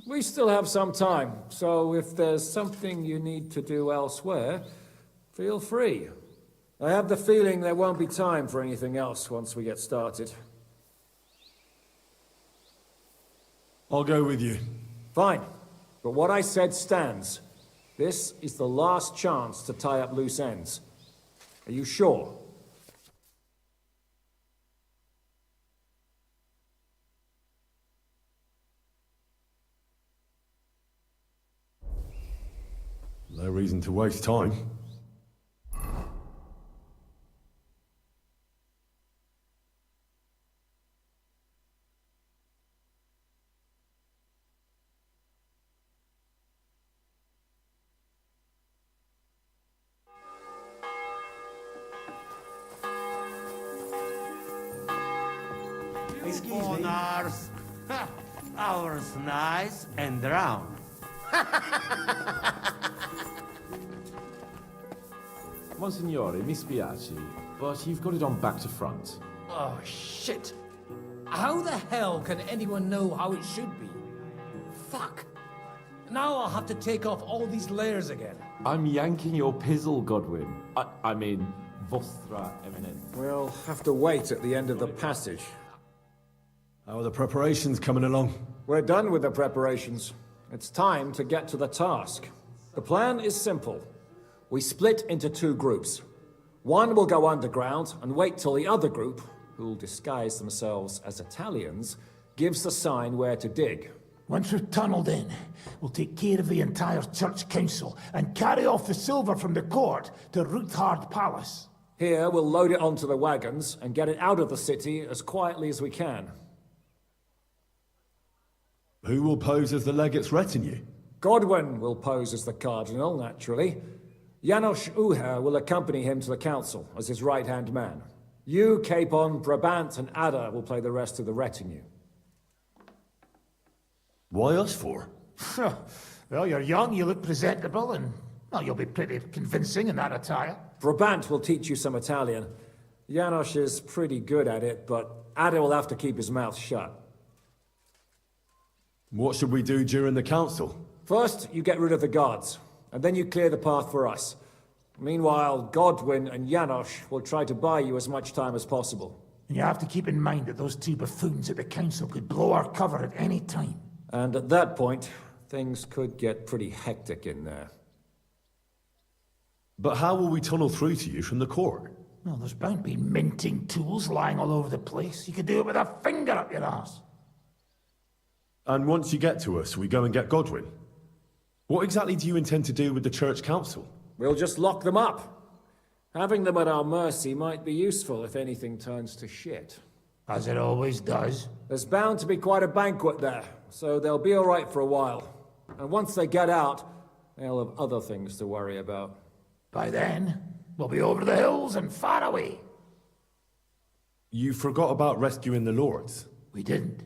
We still have some time, so if there's something you need to do elsewhere, feel free. I have the feeling there won't be time for anything else once we get started. I'll go with you. Fine. But what I said stands. This is the last chance to tie up loose ends. Are you sure? No reason to waste time. Excuse me. Ours nice and round. Monsignore, mi spiace, but you've got it on back to front. Oh, shit. How the hell can anyone know how it should be? Fuck. Now I'll have to take off all these layers again. I'm yanking your pizzle, Godwin. I mean, Vostra Eminence. We'll have to wait at the end of the passage. How are the preparations coming along? We're done with the preparations. It's time to get to the task. The plan is simple. We split into two groups. One will go underground and wait till the other group, who'll disguise themselves as Italians, gives the sign where to dig. Once we've tunneled in, we'll take care of the entire Church Council and carry off the silver from the court to Ruthard Palace. Here, we'll load it onto the wagons and get it out of the city as quietly as we can. Who will pose as the legate's retinue? Godwin will pose as the cardinal, naturally. Janos Uher will accompany him to the council as his right-hand man. You, Capon, Brabant, and Ada will play the rest of the retinue. Why us for? Well, you're young, you look presentable, and well, you'll be pretty convincing in that attire. Brabant will teach you some Italian. Janos is pretty good at it, but Ada will have to keep his mouth shut. What should we do during the council? First, you get rid of the guards, and then you clear the path for us. Meanwhile, Godwin and Janos will try to buy you as much time as possible. And you have to keep in mind that those two buffoons at the council could blow our cover at any time. And at that point, things could get pretty hectic in there. But how will we tunnel through to you from the court? Well, there's bound to be minting tools lying all over the place. You could do it with a finger up your ass. And once you get to us, we go and get Godwin. What exactly do you intend to do with the Church Council? We'll just lock them up. Having them at our mercy might be useful if anything turns to shit. As it always does. There's bound to be quite a banquet there, so they'll be all right for a while. And once they get out, they'll have other things to worry about. By then, we'll be over the hills and far away. You forgot about rescuing the lords. We didn't.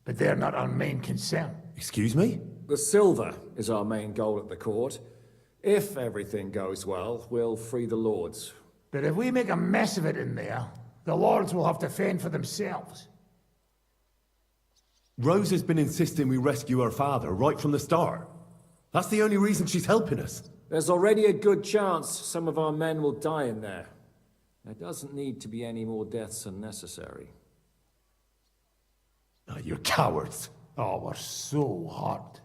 But they're not our main concern. Excuse me? The silver is our main goal at the court. If everything goes well, we'll free the lords. But if we make a mess of it in there, the lords will have to fend for themselves. Rose has been insisting we rescue her father right from the start. That's the only reason she's helping us. There's already a good chance some of our men will die in there. There doesn't need to be any more deaths than necessary. Oh, you're cowards. Oh, we're so hot.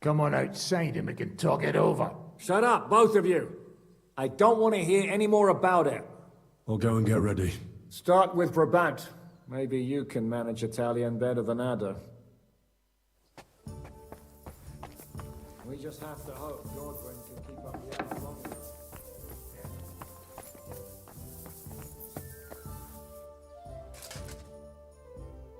Come on outside and we can talk it over. Shut up, both of you. I don't want to hear any more about it. I'll go and get ready. Start with Brabant. Maybe you can manage Italian better than Ada. We just have to hope Godwin can keep up the act long enough.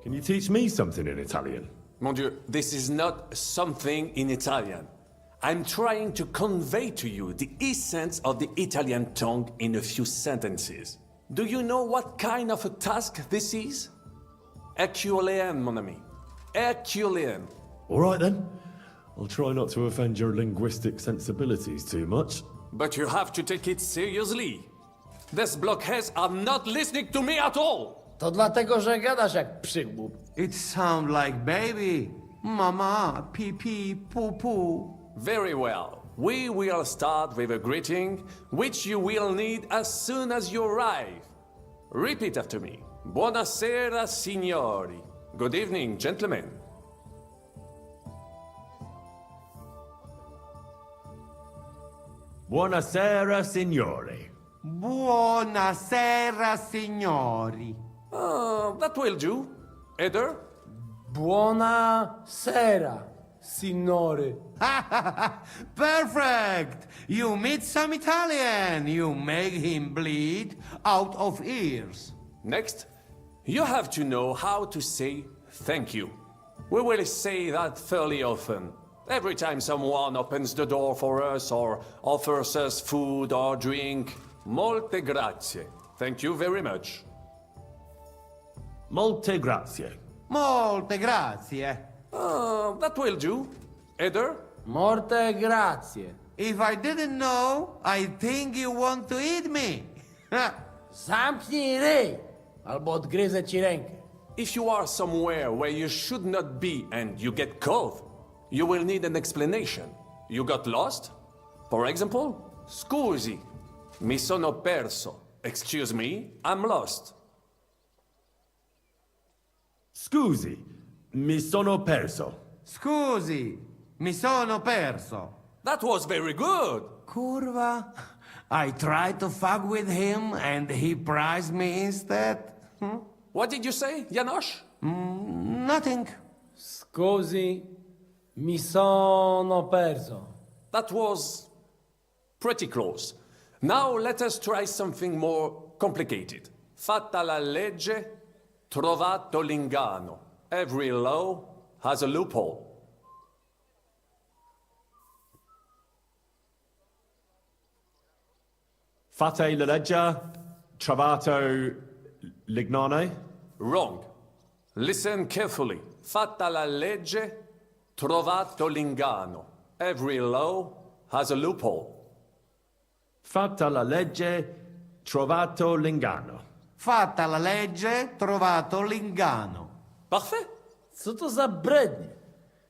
Can you teach me something in Italian? Mon Dieu, this is not something in Italian. I'm trying to convey to you the essence of the Italian tongue in a few sentences. Do you know what kind of a task this is? Herculean, mon ami. Herculean. All right then. I'll try not to offend your linguistic sensibilities too much. But you have to take it seriously. These blockheads are not listening to me at all. To dlatego, że gadasz jak przygłup. It sounds like baby. Mama, pee pee, poo poo. Very well. We will start with a greeting, which you will need as soon as you arrive. Repeat after me. Buonasera, signori. Good evening, gentlemen. Buonasera, signori. Buonasera, signori. That will do. Eder? Buona sera, signore. Perfect! You meet some Italian. You make him bleed out of ears. Next, you have to know how to say thank you. We will say that fairly often. Every time someone opens the door for us or offers us food or drink. Molte grazie. Thank you very much. Molte grazie. Molte grazie. That will do. Eder? Morte grazie. If I didn't know, I think you want to eat me. Zamknij ryj, albo odgryzę ci rękę. If you are somewhere where you should not be and you get caught, you will need an explanation. You got lost? For example, scusi, mi sono perso. Excuse me, I'm lost. Scusi, mi sono perso. Scusi, mi sono perso. That was very good. Curva. I tried to fuck with him and he prized me instead. What did you say, Janosch? Nothing. Scusi, mi sono perso. That was pretty close. Now let us try something more complicated. Fatta la legge, trovato l'ingano. Every law has a loophole. Fate la legge, trovato l'ignano? Wrong. Listen carefully. Fatta la legge, trovato l'ingano. Every law has a loophole. Fatta la legge, trovato l'ingano. Fatta la legge, trovato l'ingano. Parfait. Co to za brednie?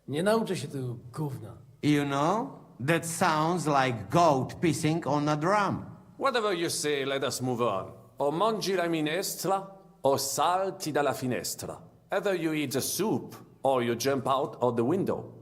Nie nauczę się tego gówna. You know, that sounds like goat pissing on a drum. Whatever you say, let us move on. O mangi la minestra, o salti dalla finestra. Either you eat the soup, or you jump out of the window.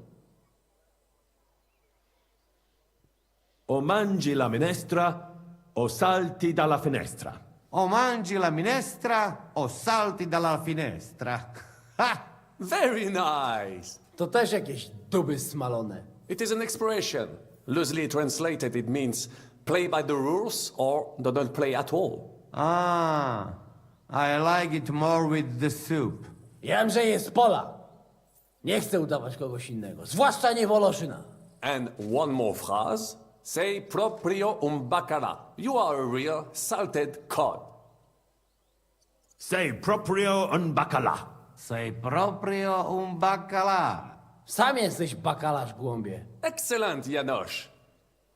O mangi la minestra, o salti dalla finestra. O mangi la minestra, o salti dalla finestra. Ha! Very nice. To też jakieś duby smalone. It is an expression. Loosely translated, it means play by the rules or don't play at all. Ah, I like it more with the soup. Jamże jest pola. Nie chcę udawać kogoś innego, zwłaszcza nie Woloszyna. And one more phrase. Say proprio un bacala. You are a real salted cod. Say proprio un bacala. Say proprio un bacala. Sam jesteś bakalarz, głąbie. Excellent, Janosch.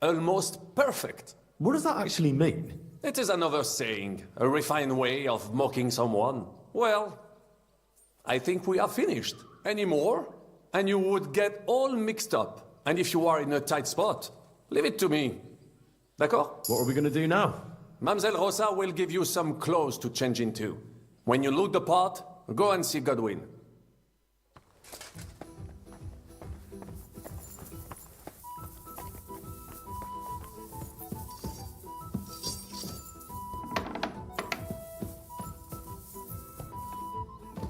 Almost perfect. What does that actually mean? It is another saying, a refined way of mocking someone. Well, I think we are finished. Any more? And you would get all mixed up. And if you are in a tight spot, leave it to me. D'accord? What are we going to do now? Mademoiselle Rosa will give you some clothes to change into. When you look the part, go and see Godwin.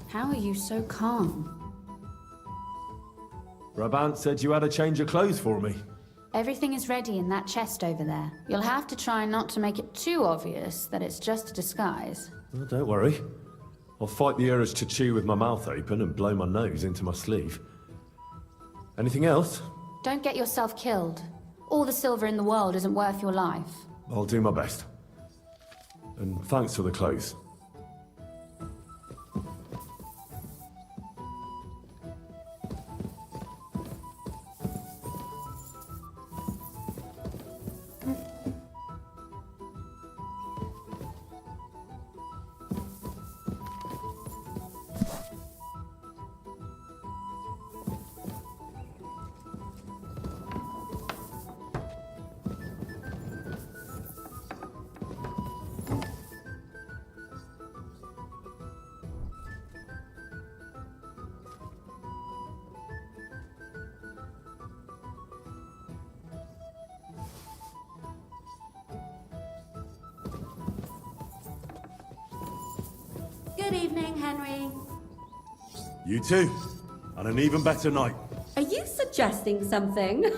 How are you so calm? Brabant said you had a change of clothes for me. Everything is ready in that chest over there. You'll have to try not to make it too obvious that it's just a disguise. Oh, don't worry. I'll fight the urge to chew with my mouth open and blow my nose into my sleeve. Anything else? Don't get yourself killed. All the silver in the world isn't worth your life. I'll do my best. And thanks for the clothes. Good evening, Henry. You too. And an even better night. Are you suggesting something?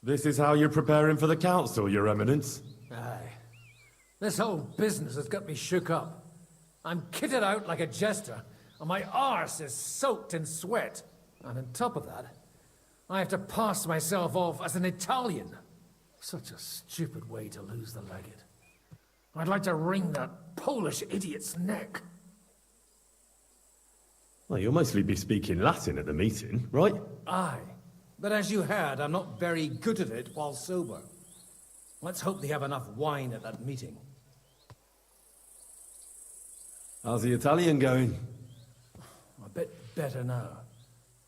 This is how you're preparing for the council, Your Eminence? Aye. This whole business has got me shook up. I'm kitted out like a jester, and my arse is soaked in sweat. And on top of that, I have to pass myself off as an Italian. Such a stupid way to lose the legate. I'd like to wring that Polish idiot's neck. Well, you'll mostly be speaking Latin at the meeting, right? Aye. But as you heard, I'm not very good at it while sober. Let's hope they have enough wine at that meeting. How's the Italian going? A bit better now.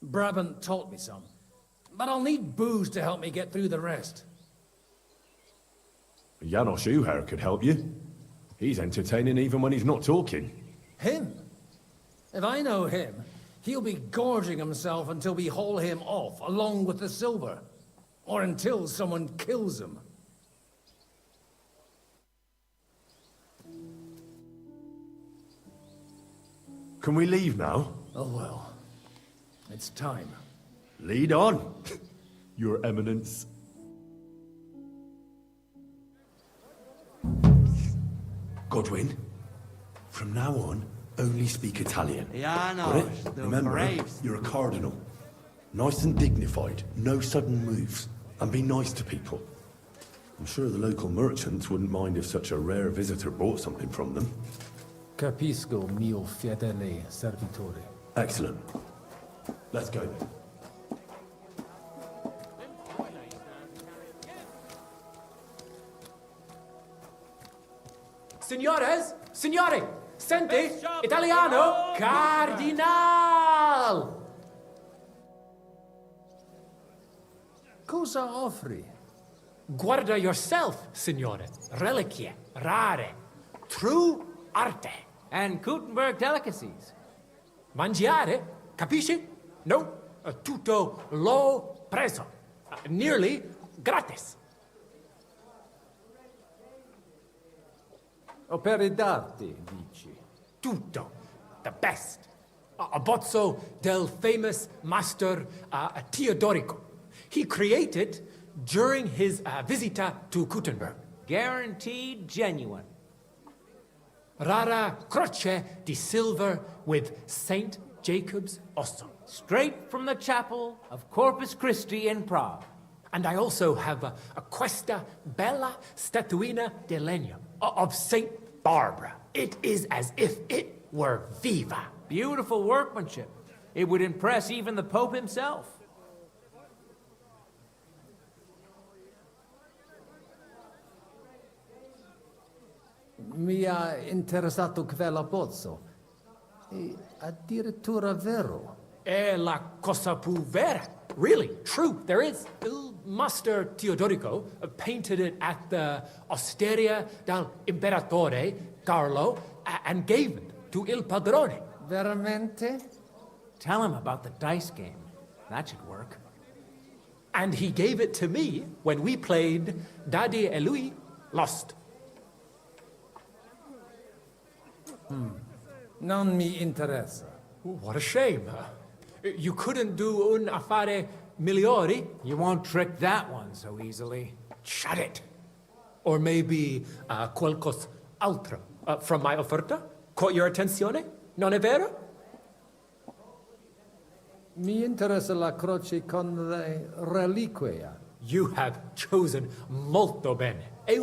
Brabant taught me some. But I'll need booze to help me get through the rest. Janos Uher could help you. He's entertaining even when he's not talking. Him? If I know him, he'll be gorging himself until we haul him off, along with the silver. Or until someone kills him. Can we leave now? Oh well. It's time. Lead on, Your Eminence. Godwin, from now on, only speak Italian. Yeah, no. Got it? Remember, you're a cardinal. Nice and dignified, no sudden moves, and be nice to people. I'm sure the local merchants wouldn't mind if such a rare visitor bought something from them. Capisco, mio fedele servitore. Excellent. Let's go then. Signores, signore, sente, Italiano, Cardinal! Cosa offri? Guarda yourself, signore. Reliquie, rare, true arte. And Gutenberg delicacies. Mangiare, capisci? No, tutto l'ho preso. Nearly gratis. Opere d'arte, dici? Tutto. The best. A bozzo del famous master Teodorico. He created during his visita to Gutenberg. Guaranteed genuine. Rara croce di silver with Saint Jacob's osso. Straight from the chapel of Corpus Christi in Prague. And I also have a questa bella statuina di legno of Saint Barbara. It is as if it were viva. Beautiful workmanship. It would impress even the Pope himself. Mi ha interessato quella bozzo. E addirittura vero. È la cosa più vera. Really, true, there is. Il Master Teodorico painted it at the Osteria del Imperatore Carlo and gave it to Il Padrone. Veramente? Tell him about the dice game. That should work. And he gave it to me when we played Daddy e lui lost. Non mi interessa. What a shame. You couldn't do un affare migliori? You won't trick that one so easily. Shut it. Or maybe qualcos altro from my offerta? Caught your attenzione? Non è vero? Mi interessa la croce con le reliquie. You have chosen molto bene. È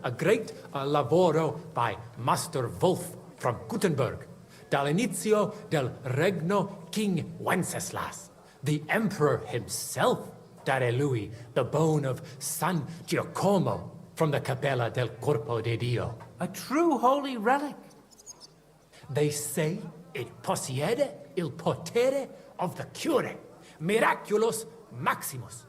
a great lavoro by Master Wolf from Gutenberg. Dall'inizio del regno King Wenceslas. The emperor himself dare lui the bone of San Giacomo from the Capella del Corpo de Dio. A true holy relic. They say it possiede il potere of the cure. Miraculous maximus.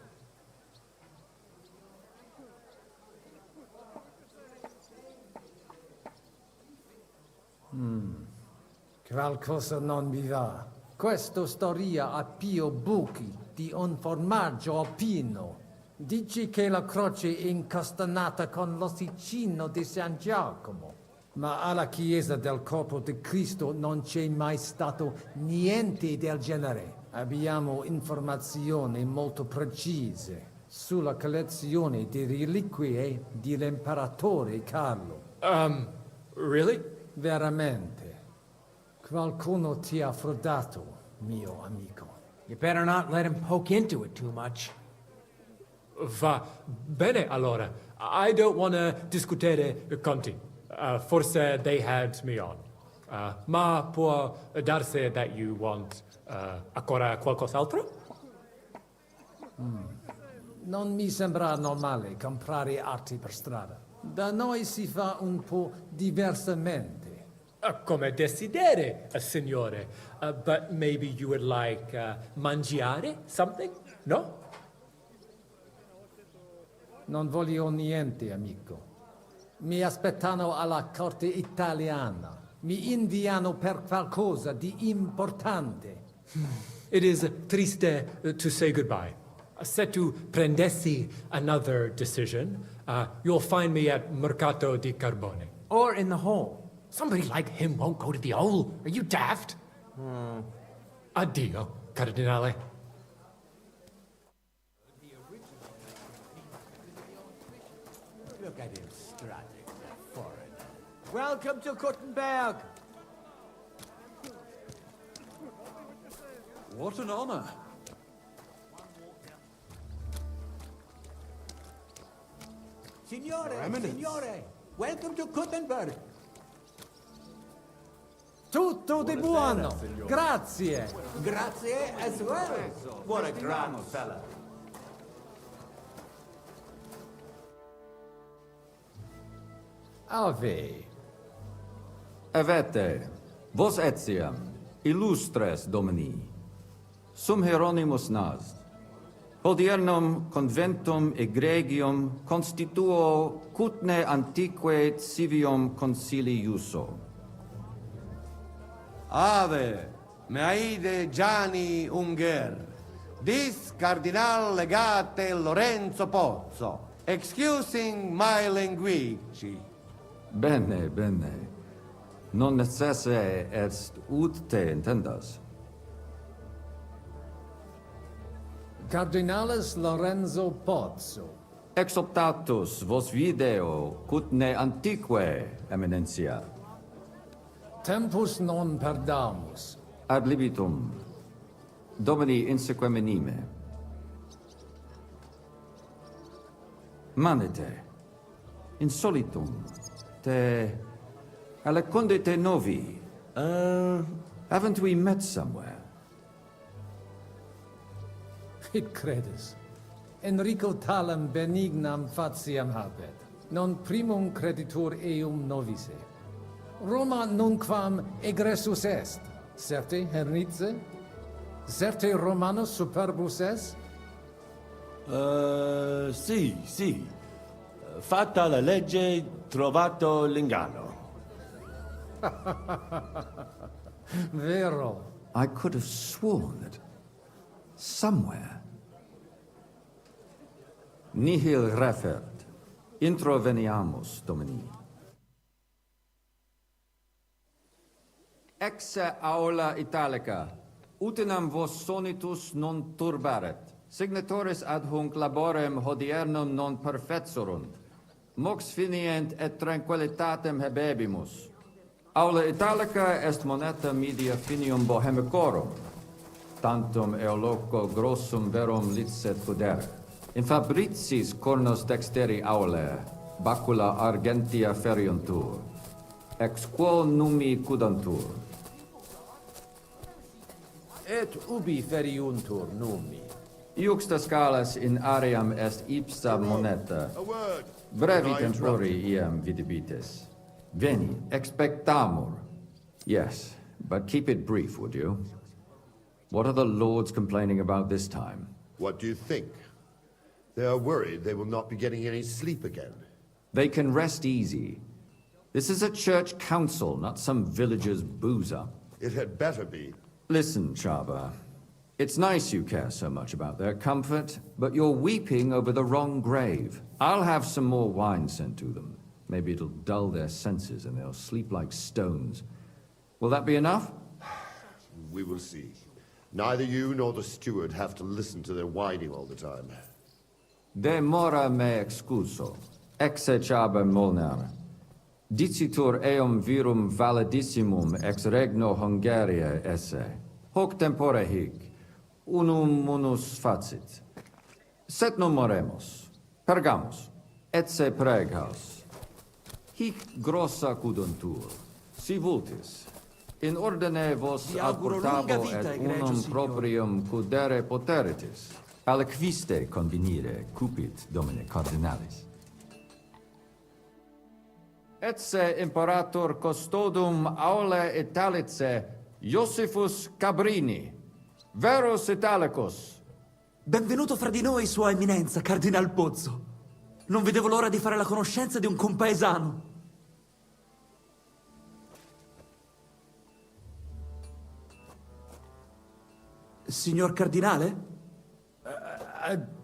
Qualcosa non mi va. Questa storia ha più buchi di un formaggio alpino. Dici che la croce è incastenata con l'ossicino di San Giacomo. Ma alla chiesa del corpo di Cristo non c'è mai stato niente del genere. Abbiamo informazioni molto precise sulla collezione di reliquie dell'imperatore Carlo. Really? Veramente. Qualcuno ti ha frodato, mio amico. You better not let him poke into it too much. Va bene allora. I don't want to discutere conti. Forse they had me on. Ma può darsi that you want ancora qualcos'altro? Non mi sembra normale comprare arti per strada. Da noi si fa un po' diversamente. Come desidere, signore. But maybe you would like mangiare something? No? Non voglio niente, amico. Mi aspettano alla corte italiana. Mi inviano per qualcosa di importante. It is triste to say goodbye. Se tu prendessi another decision, you'll find me at Mercato di Carbone. Or in the hole. Somebody like him won't go to the hole. Are you daft? Addio, Cardinale. Look at him strutting, that foreigner. Welcome to Gutenberg. What an honor. Signore, welcome to Gutenberg. Tutto di buono. Grazie. Grazie as well. What a grand fella. Ave. Avete, vos etiam, illustres domini, sum Hieronymus nas, hodiernum conventum egregium constituo cutne antique civium concili iuso. Ave, meaide Gianni Unger, This Cardinal Legate Lorenzo Pozzo, excusing my linguici. Bene, bene. Non necesse est ut te intendas. Cardinalis Lorenzo Pozzo. Exoptatus vos video, cut ne antique, Eminencia. Tempus non perdamus. Ad libitum. Domini insequem inime. Manete. Insolitum. Te... Alecunde te novi. Haven't we met somewhere? Hic credis. Enrico talam benignam faciam habet. Non primum creditur eum novisse. Roma nunquam egressus est. Certe hernice? Certe Romanus superbus est? Sì. Fatta la legge, trovato l'inganno. Vero. I could have sworn that somewhere. Nihil refert. Introveniamus, Domini. Exe aula italica. Utinam vos sonitus non turbaret. Signatoris ad hunc laborem hodiernum non perfetsurunt. Mox finient et tranquillitatem habebimus. Aula italica est moneta media finium bohemicorum. Tantum eoloco grossum verum licet pudere. In fabricis cornos dexteri aule, bacula argentia feriuntur. Ex quo numi cudantur. Et ubi feriuntur numi? Iuxta scalas in aream est ipsa moneta. Brevi tempori iam vidibitis. Veni, expectamur. Yes, but keep it brief, would you? What are the lords complaining about this time? What do you think? They are worried they will not be getting any sleep again. They can rest easy. This is a church council, not some villager's booze-up. It had better be. Listen, Chaba. It's nice you care so much about their comfort, but you're weeping over the wrong grave. I'll have some more wine sent to them. Maybe it'll dull their senses and they'll sleep like stones. Will that be enough? We will see. Neither you nor the steward have to listen to their whining all the time. De mora me excuso. Exe Chaba Molnar. Dicitur eum virum validissimum ex regno Hungaria esse. Hoc tempore hic. Unum munus facit. Set non moremus. Pergamus. Etse preghaus. Hic grossa cuduntur. Si vultis. In ordine vos ad portabo et unum proprium cudere poteritis. Aliquiste convenire cupit, Domine Cardinalis. Etse imperator custodum aule Italice Iosifus Cabrini, verus Italicus. Benvenuto fra di noi, Sua Eminenza, Cardinal Pozzo. Non vedevo l'ora di fare la conoscenza di un compaesano. Signor Cardinale?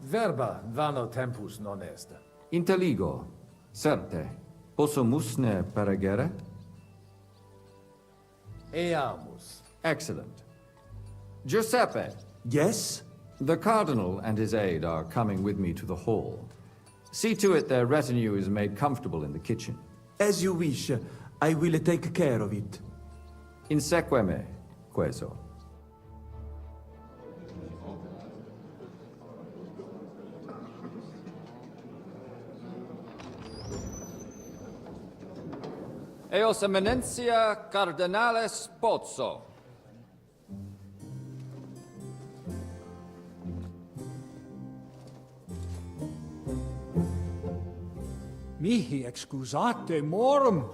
Verba vano tempus non est. Inteligo, certe. Possumusne peregere? Eamus. Excellent. Giuseppe. Yes? The Cardinal and his aide are coming with me to the hall. See to it their retinue is made comfortable in the kitchen. As you wish. I will take care of it. Inseque me, queso. Eos Eminentia Cardinales Pozzo. Mihi excusate morum,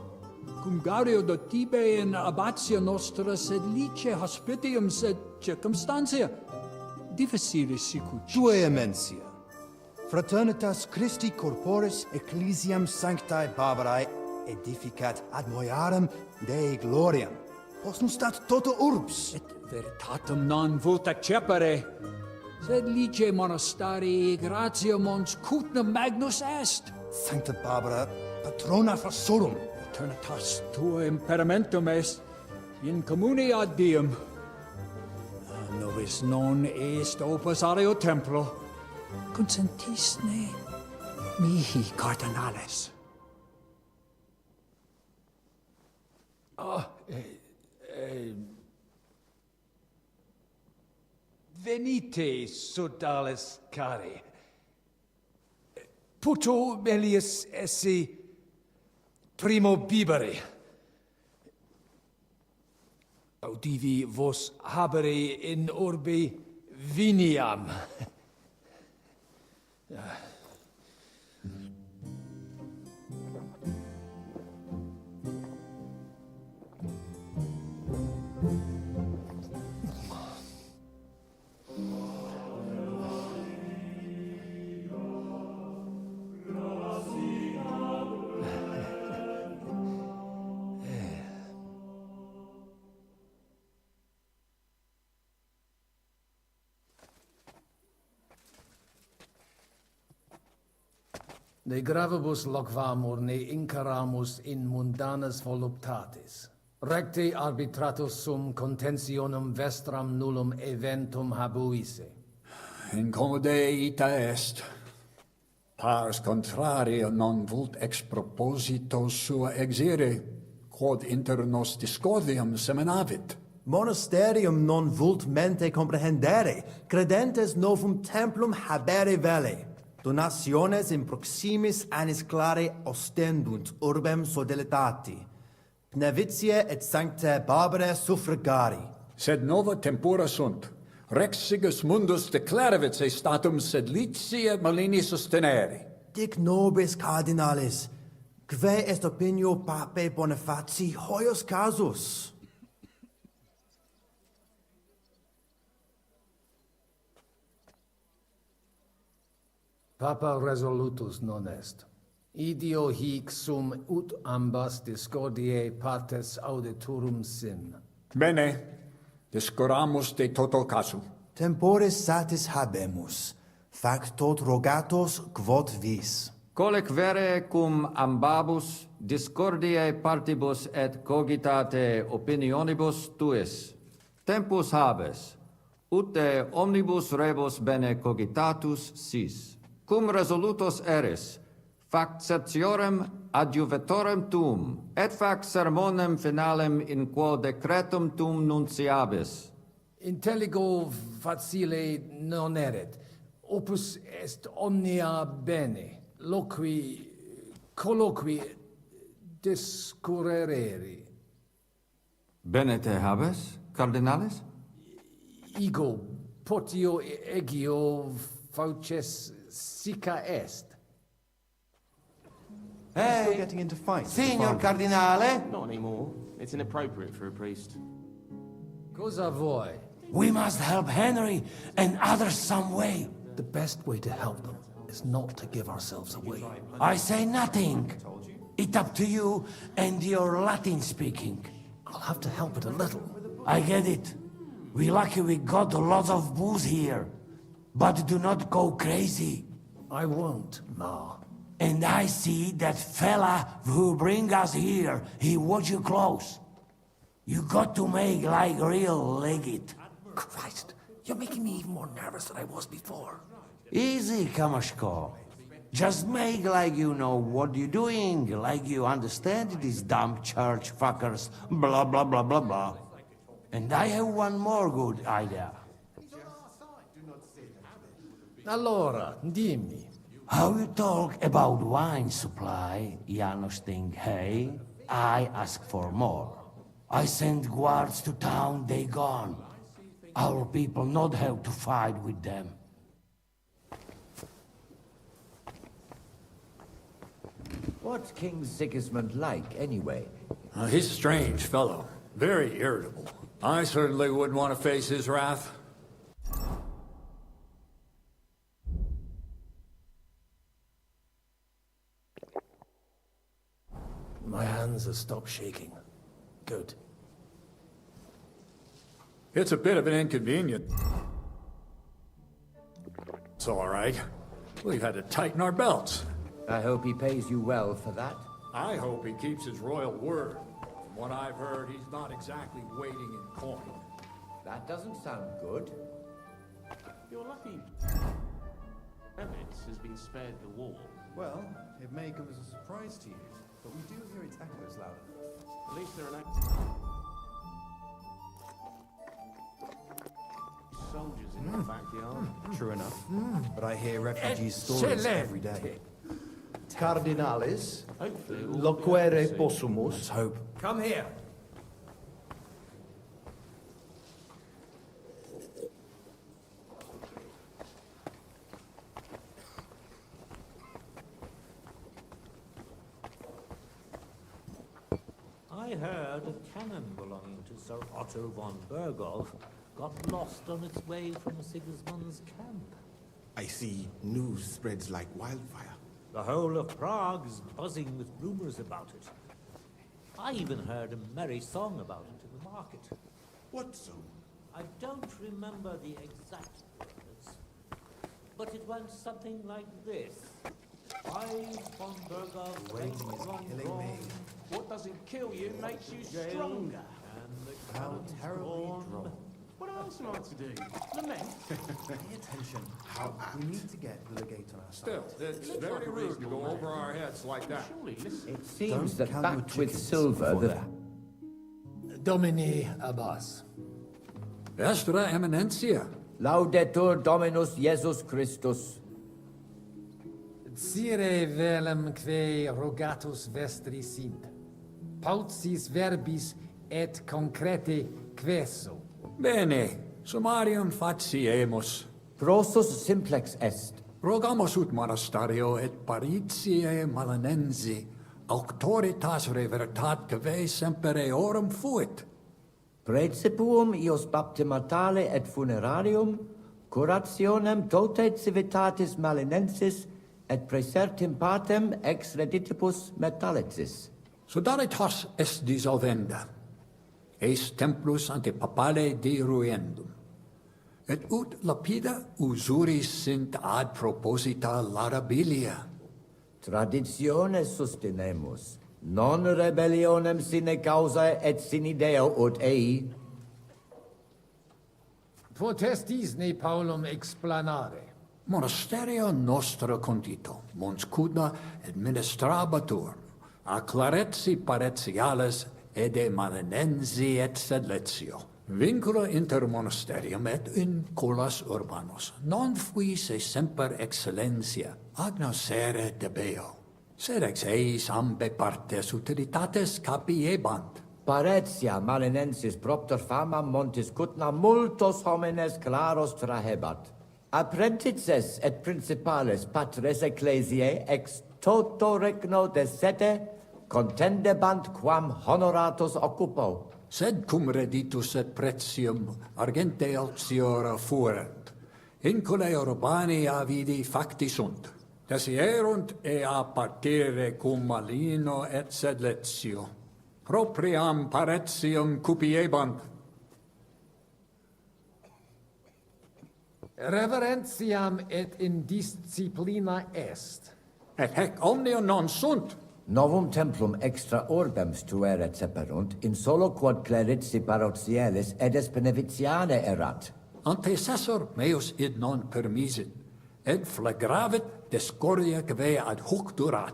cum gaudio dotibe in abatia nostra sed lice hospitium sed circumstantia difficilis sicut. Tue emensia. Fraternitas Christi corporis ecclesiam sanctae Barbarae edificat ad moiarem Dei gloriam. Post nustat toto urbs. Et veritatem non vult accepere, Sed lice monastari gratia mons cutnum magnus est. Sancta Barbara, patrona forsorum. Eternitas tua imperamentum est in communi ad diem. Nobis non est opus areo templo. Consentisne mihi cardinales. Venite, sodales cari. Puto melius esse primo bibere. Audivi vos habere in urbe viniam. De gravibus loquamur ne incaramus in mundanas voluptatis. Recte arbitratus sum contentionum vestram nullum eventum habuisse. Incomode ita est. Pars contrario non vult ex proposito sua exire, quod inter nos discordium seminavit. Monasterium non vult mente comprehendere, credentes novum templum habere vele. Donationes in proximis annis clare ostendunt urbem sodelitati. Pnevitiae et sanctae Barbarae suffragari. Sed nova tempora sunt. Rex sigus mundus declaravit se statum sed licia malini sostenere. Dic nobis cardinalis, quae est opinio pape Bonifaci hoius casus? Papa resolutus non est. Idio hic sum ut ambas discordiae partes auditorum sin. Bene, discoramus de toto casu. Temporis satis habemus, fac tot rogatos quod vis. Colec vere cum ambabus discordiae partibus et cogitate opinionibus tuis. Tempus habes, ut de omnibus rebus bene cogitatus sis. Cum resolutos eris, fac certiorem adjuvetorem tuum, et fac sermonem finalem in quo decretum tuum nunciabis. Intelligo facile non erit. Opus est omnia bene. Loqui, colloqui, discurrere. Bene te habes, cardinalis? Ego, potio egio fauces sica est. Hey, Still getting into fights. Signor Cardinale? Not anymore. It's inappropriate for a priest. Cosa vuoi? We must help Henry and others some way. The best way to help them is not to give ourselves away. I say nothing. It's up to you and your Latin speaking. I'll have to help it a little. I get it. We lucky we got a lot of booze here. But do not go crazy. I won't, Ma. And I see that fella who bring us here. He watch you close. You got to make like real legit. Christ, you're making me even more nervous than I was before. Easy, Kamashko. Just make like you know what you're doing, like you understand these dumb church fuckers, blah, blah, blah, blah, blah. And I have one more good idea. Allora, dimmi. How you talk about wine supply, Janos think, hey, I ask for more. I send guards to town, they gone. Our people not have to fight with them. What's King Sigismund like, anyway? He's a strange fellow. Very irritable. I certainly wouldn't want to face his wrath. My hands have stopped shaking. Good. It's a bit of an inconvenience. It's all right. We've had to tighten our belts. I hope he pays you well for that. I hope he keeps his royal word. From what I've heard, he's not exactly waiting in coin. That doesn't sound good. You're lucky Emmet has been spared the war. Well, it may come as a surprise to you, but we do hear its echoes loud enough. At least they're an soldiers in the backyard. True enough. But I hear refugee stories every day. Cardinalis, loquere possumus. Let's hope. Come here. I heard a cannon belonging to Sir Otto von Berghoff got lost on its way from Sigismund's camp. I see news spreads like wildfire. The whole of Prague is buzzing with rumors about it. I even heard a merry song about it in the market. What song? I don't remember the exact words, but it went something like this. I, von Berghoff, What doesn't kill you makes you stronger. And the How cannon's terribly gone. droll. What else am I to do? Lament? Pay attention. We need to get the legate on our Still, side. it's very rude to go over our heads like that. Surely, listen. It seems Don't that count backed your with chickens silver, before the... Domini Abbas. Vestra Eminentia. Laudetur Dominus Jesus Christus. Sire velum que rogatus vestri sint. Paucis verbis et concrete queso. Bene, summarium faciemus. Prosus simplex est. Rogamus ut monasterio et paritiae malanensi, auctoritas revertatque semper eorum fuit. Praecipuum ios baptimatale et funerarium, curationem totae civitatis malinensis, et praesertim patem ex reditibus metallicis. Sodalitas est dissolvenda. Eis templus ante papale deruendum. Et ut lapida usuris sint ad proposita laudabilia. Traditiones sustinemus, non rebellionem sine causa et sine Deo ut ei. Potestis ne Paulum explanare. Monasterio nostra condito, mons cuda administrabatur, a clareti paretiales ede malinensi et sedletio. Vincula inter monasterium et in colas urbanos, non fuisse semper excellentia, agnoscere debeo, sed ex eis ambe partes utilitates capiebant. Paretia malinensis propter fama montis cutna multos homines claros trahebat. Apprentices et principales patres ecclesiae ex toto regno de sete contendebant quam honoratus occupo. Sed cum reditus et pretium argente auctiora fuerent. Inculae urbani avidi facti sunt. Desierunt ea partire cum malino et sedletio. Propriam paretium cupiebant. Reverentiam et indisciplina est. Et hec omnia non sunt. Novum templum extra orbem stueret seperunt, in solo quod clerici parrotialis edes benevitiane erat. Antecessor meus id non permisit, et flagravit discordia que ad hoc durat.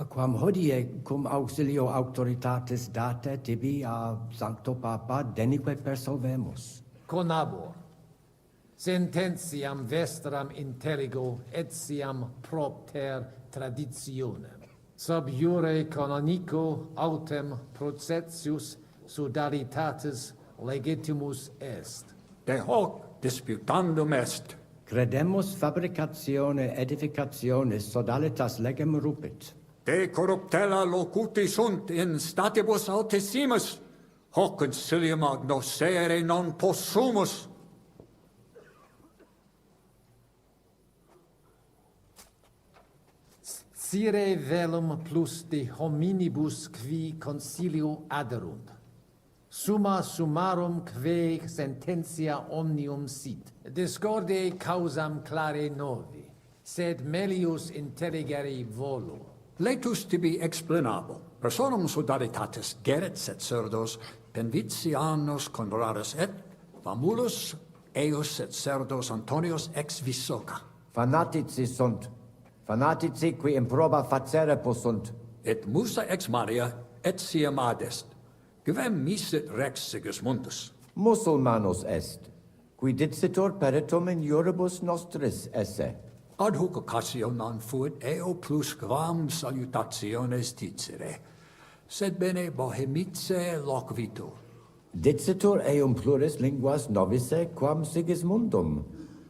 Quam hodie cum auxilio auctoritatis date tibi a Sancto Papa denique persolvemus. Conabor. Sententiam vestram intelligo etiam propter traditionem. Sub iure canonico autem processius sodalitatis legitimus est. De hoc disputandum est. Credemus fabricatione edificationis sodalitas legem rupit. De corruptella locuti sunt in statibus altissimus, hoc concilium agnoscere non possumus. Sire velum plus de hominibus qui concilio aderunt. Summa summarum que sententia omnium sit. Discorde causam clare novi, sed melius intelligere volo. Laetus tibi explanabo. Personum solidaritatis geret et cerdos, penvitianos conraris et, famulus eus et cerdos Antonius ex Visoca. Fanatici sunt. Fanatici qui improba facere possunt. Et musa ex Maria et siam adest. Quem misit rex Sigismundus? Musulmanus est, qui dicitur peritum in iuribus nostris esse. Ad hoc occasio non fuit eo plus quam salutationes dicere, sed bene bohemice loquitur. Dicitur eum pluris linguas novice quam Sigismundum,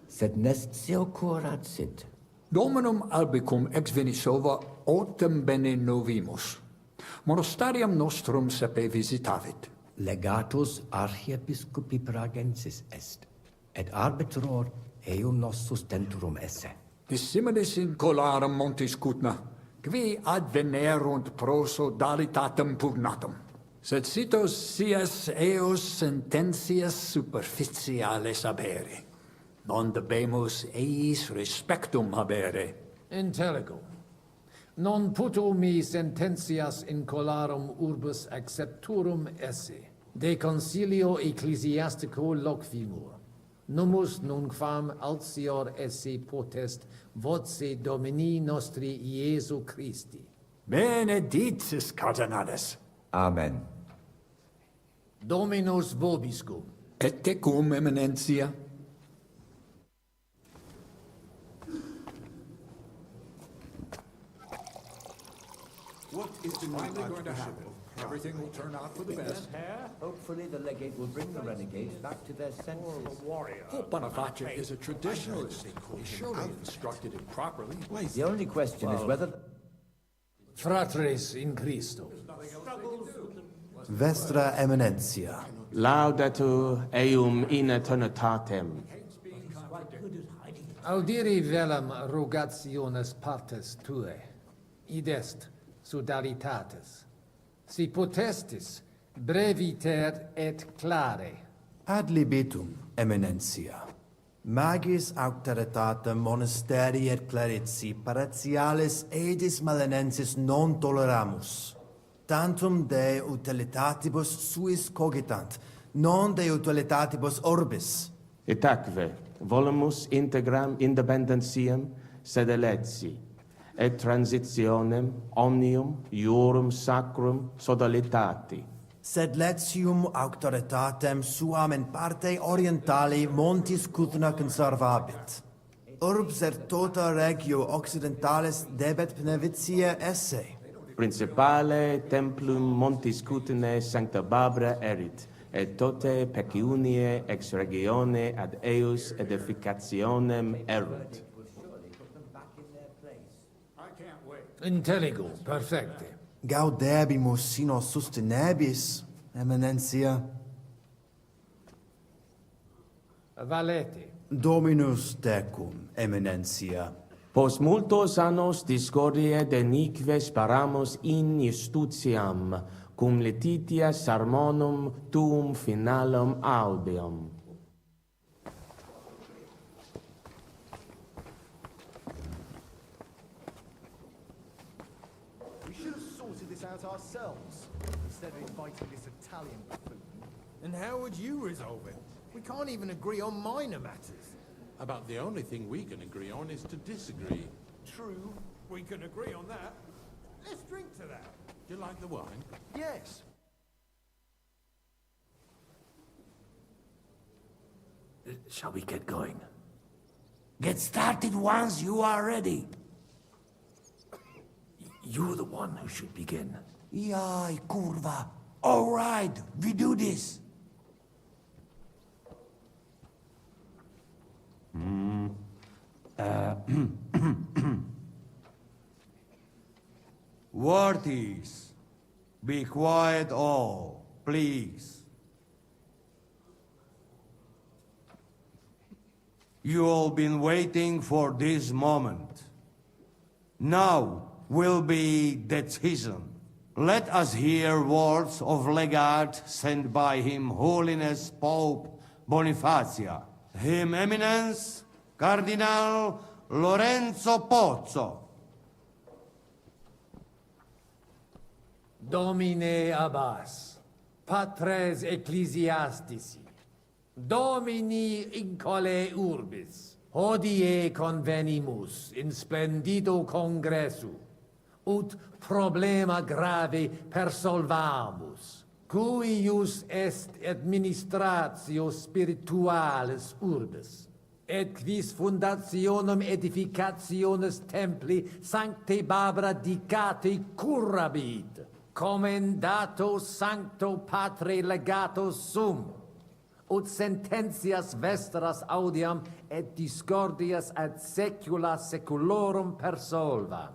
sed nestio curat sit. Dominum albicum ex Venisova autem bene novimus. Monastarium nostrum sepe visitavit. Legatus archiepiscopi Pragensis est, et arbitror eum nos sustenturum esse. Dissimilis in colarum montis cutna, qui advenerunt proso dalitatem pugnatum. Sed sitos sias eos sententias superficiales habere. Non debemus eis respectum habere. Intelligo. Non puto mi sententias in colarum urbus accepturum esse. De concilio ecclesiastico loquimur. Numus nunquam altior esse potest voce Domini nostri Iesu Christi. Benedictis cardinales. Amen. Dominus vobiscum. Et tecum, eminentia. What is finally going to happen? Everything will turn out for the best. Hopefully the legate will bring the renegades back to their senses. Pope Bonaventure is a traditionalist. He surely instructed him properly. The only question is whether... Fratres in Christo. Vestra Eminentia. Laudetur eum in eternitatem. Audiri velam rogationes partes tue. Id est sodalitatis. Si potestis breviter et clare. Ad libitum, Eminentia. Magis auctoritatem monasteri et clerici paratialis edis malenensis non toleramus. Tantum de utilitatibus suis cogitant, non de utilitatibus orbis. Itaque, volumus integram independentiam sed eletsi, et transitionem omnium iurum sacrum sodalitati. Sed letium auctoritatem suam in parte orientali montis Cutna conservabit. Urbs et tota regio occidentalis debet benevitia esse. Principale templum montis Cutnae sancta Barbara erit, et tote peciunie ex regione ad eius edificationem erunt. Intelligo, perfecte. Gaudebimus sino sustenebis, Eminentia. Valete. Dominus tecum, Eminentia. Post multos annos discordie denique sparamus in justitiam, cum letitia sermonum tuum finalum audeum. We should have sorted this out ourselves, instead of inviting this Italian buffoon. And how would you resolve it? We can't even agree on minor matters. About the only thing we can agree on is to disagree. True, we can agree on that. Let's drink to that. Do you like the wine? Yes. Shall we get going? Get started once you are ready. You're the one who should begin. Yai, curva. All right, we do this. Worthies, be quiet all, please. You all been waiting for this moment. Now will be decision. let us hear words of legate sent by Him Holiness Pope Bonifacia, Him Eminence Cardinal Lorenzo Pozzo. Domine Abbas, patres ecclesiastici, Domini incole urbis, hodie convenimus in splendido congressu, ut problema grave persolvamus, cuius est administratio spiritualis urbis, et quis fundationem edificationes templi sancte Barbara dicate curabit, commendato sancto patre legato sum, ut sententias vestras audiam et discordias ad secula seculorum persolvam,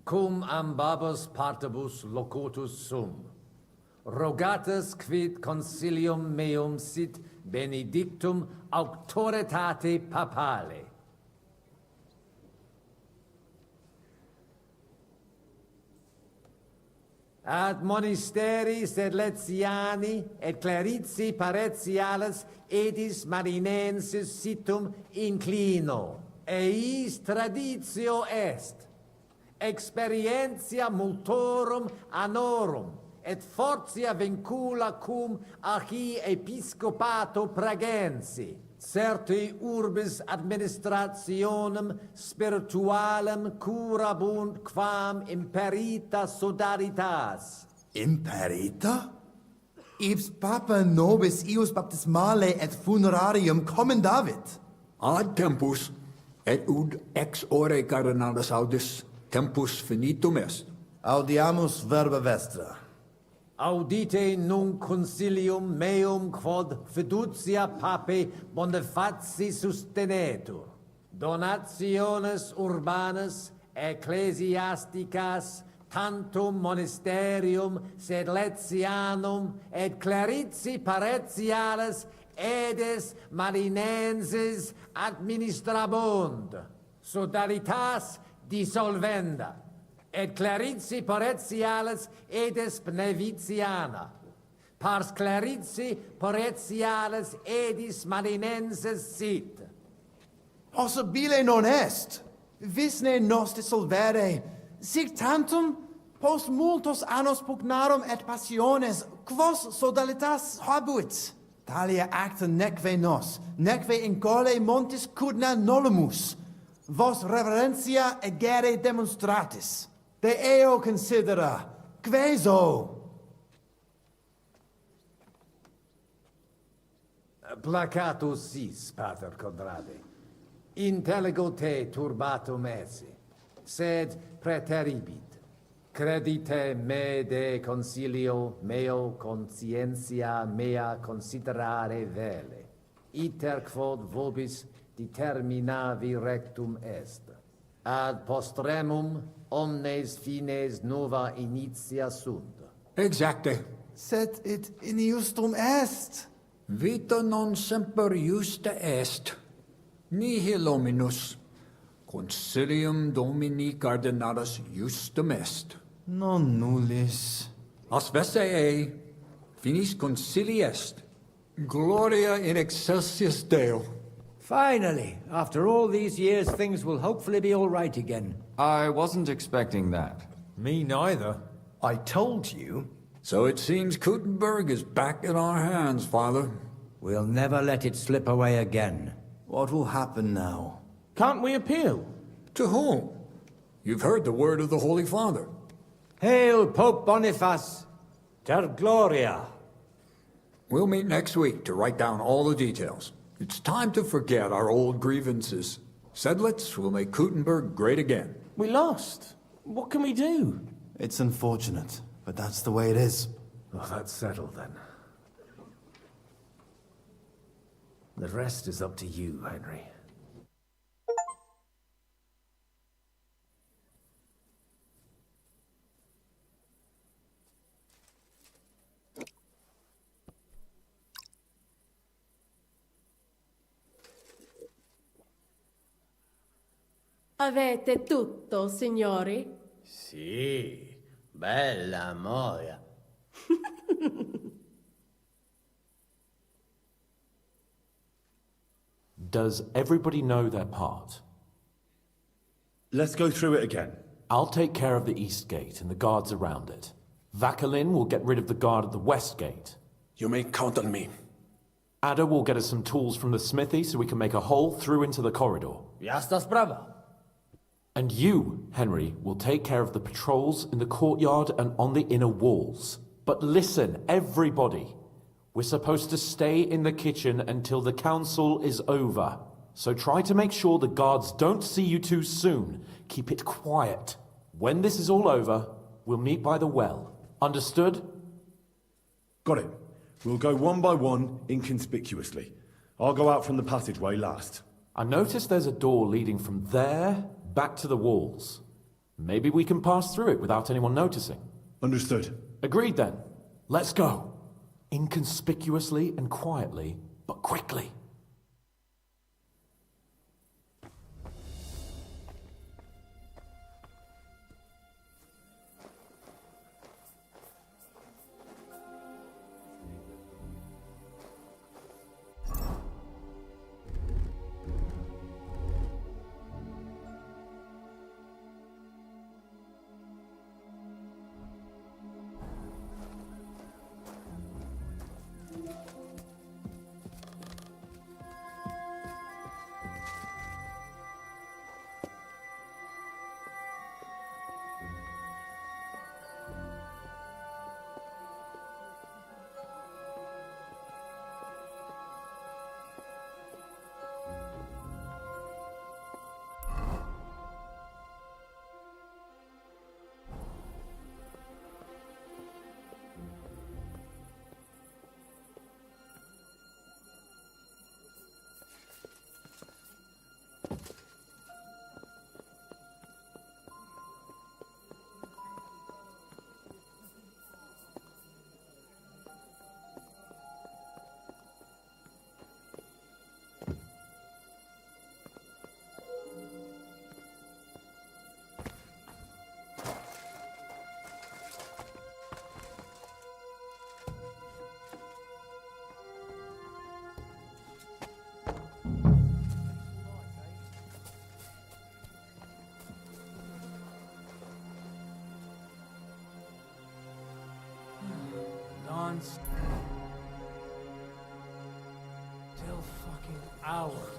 cum ambabus partibus locutus sum. Rogatus quid consilium meum sit benedictum auctoritate papale. Ad monasteris et letiani et clerici paretiales edis marinensis situm inclino, eis traditio est, experientia multorum annorum, et fortia vincula cum archiepiscopato pragensi, certe urbis administrationem spiritualem curabunt quam imperita sodalitas. Imperita? Ibs papa nobis ius baptismale et funerarium commendavit. Ad tempus, et ud ex ore cardinalis audis, tempus finitum est. Audiamus verba vestra. Audite nunc consilium meum quod fiducia pape Bonifaci sustenetur. Donationes urbanas ecclesiasticas tantum monasterium sed letianum et clerici paretiales edes marinenses administrabunt. Sodalitas dissolvenda. Et clerici paretiales edes Pneviciana. Pars clerici paretiales edis marinenses sit. Possibile non est. Visne nos dissolvere. Sic tantum post multos annos pugnarum et passiones quos sodalitas habuit. Talia acta neque nos, neque incole montis cudna nolumus. Vos reverentia egere demonstratis. De eo considera, queso. Placatus sis, pater Conrade. Intelligo te turbatum esse, sed preteribit. Credite me de consilio meo conscientia mea considerare vele, iter quod vobis determinavi rectum est. Ad postremum omnes fines nova initia sunt. Exacte. Sed it iniustum est. Vita non semper justa est. Nihil hominus. Consilium Domini Cardinalis justum est. Non nullis. As vesse ei, finis concili est. Gloria in excelsis Deo. Finally, after all these years, things will hopefully be all right again. I wasn't expecting that. Me neither. I told you. So it seems Kuttenberg is back in our hands, Father. We'll never let it slip away again. What will happen now? Can't we appeal? To whom? You've heard the word of the Holy Father. Hail, Pope Boniface! Ter Gloria! We'll meet next week to write down all the details. It's time to forget our old grievances. Sedlitz will make Kuttenberg great again. We lost. What can we do? It's unfortunate, but that's the way it is. Oh, that's settled then. The rest is up to you, Henry. Avete tutto, signori? Sì, Bella moia. Does everybody know their part? Let's go through it again. I'll take care of the east gate and the guards around it. Vakalin will get rid of the guard at the west gate. You may count on me. Ada will get us some tools from the smithy so we can make a hole through into the corridor. Jasna sprawa. And you, Henry, will take care of the patrols in the courtyard and on the inner walls. But listen, everybody. We're supposed to stay in the kitchen until the council is over. So try to make sure the guards don't see you too soon. Keep it quiet. When this is all over, we'll meet by the well. Understood? Got it. We'll go one by one, inconspicuously. I'll go out from the passageway last. I noticed there's a door leading from there back to the walls. Maybe we can pass through it without anyone noticing. Understood. Agreed then. Let's go. Inconspicuously and quietly, but quickly. Till fucking hours.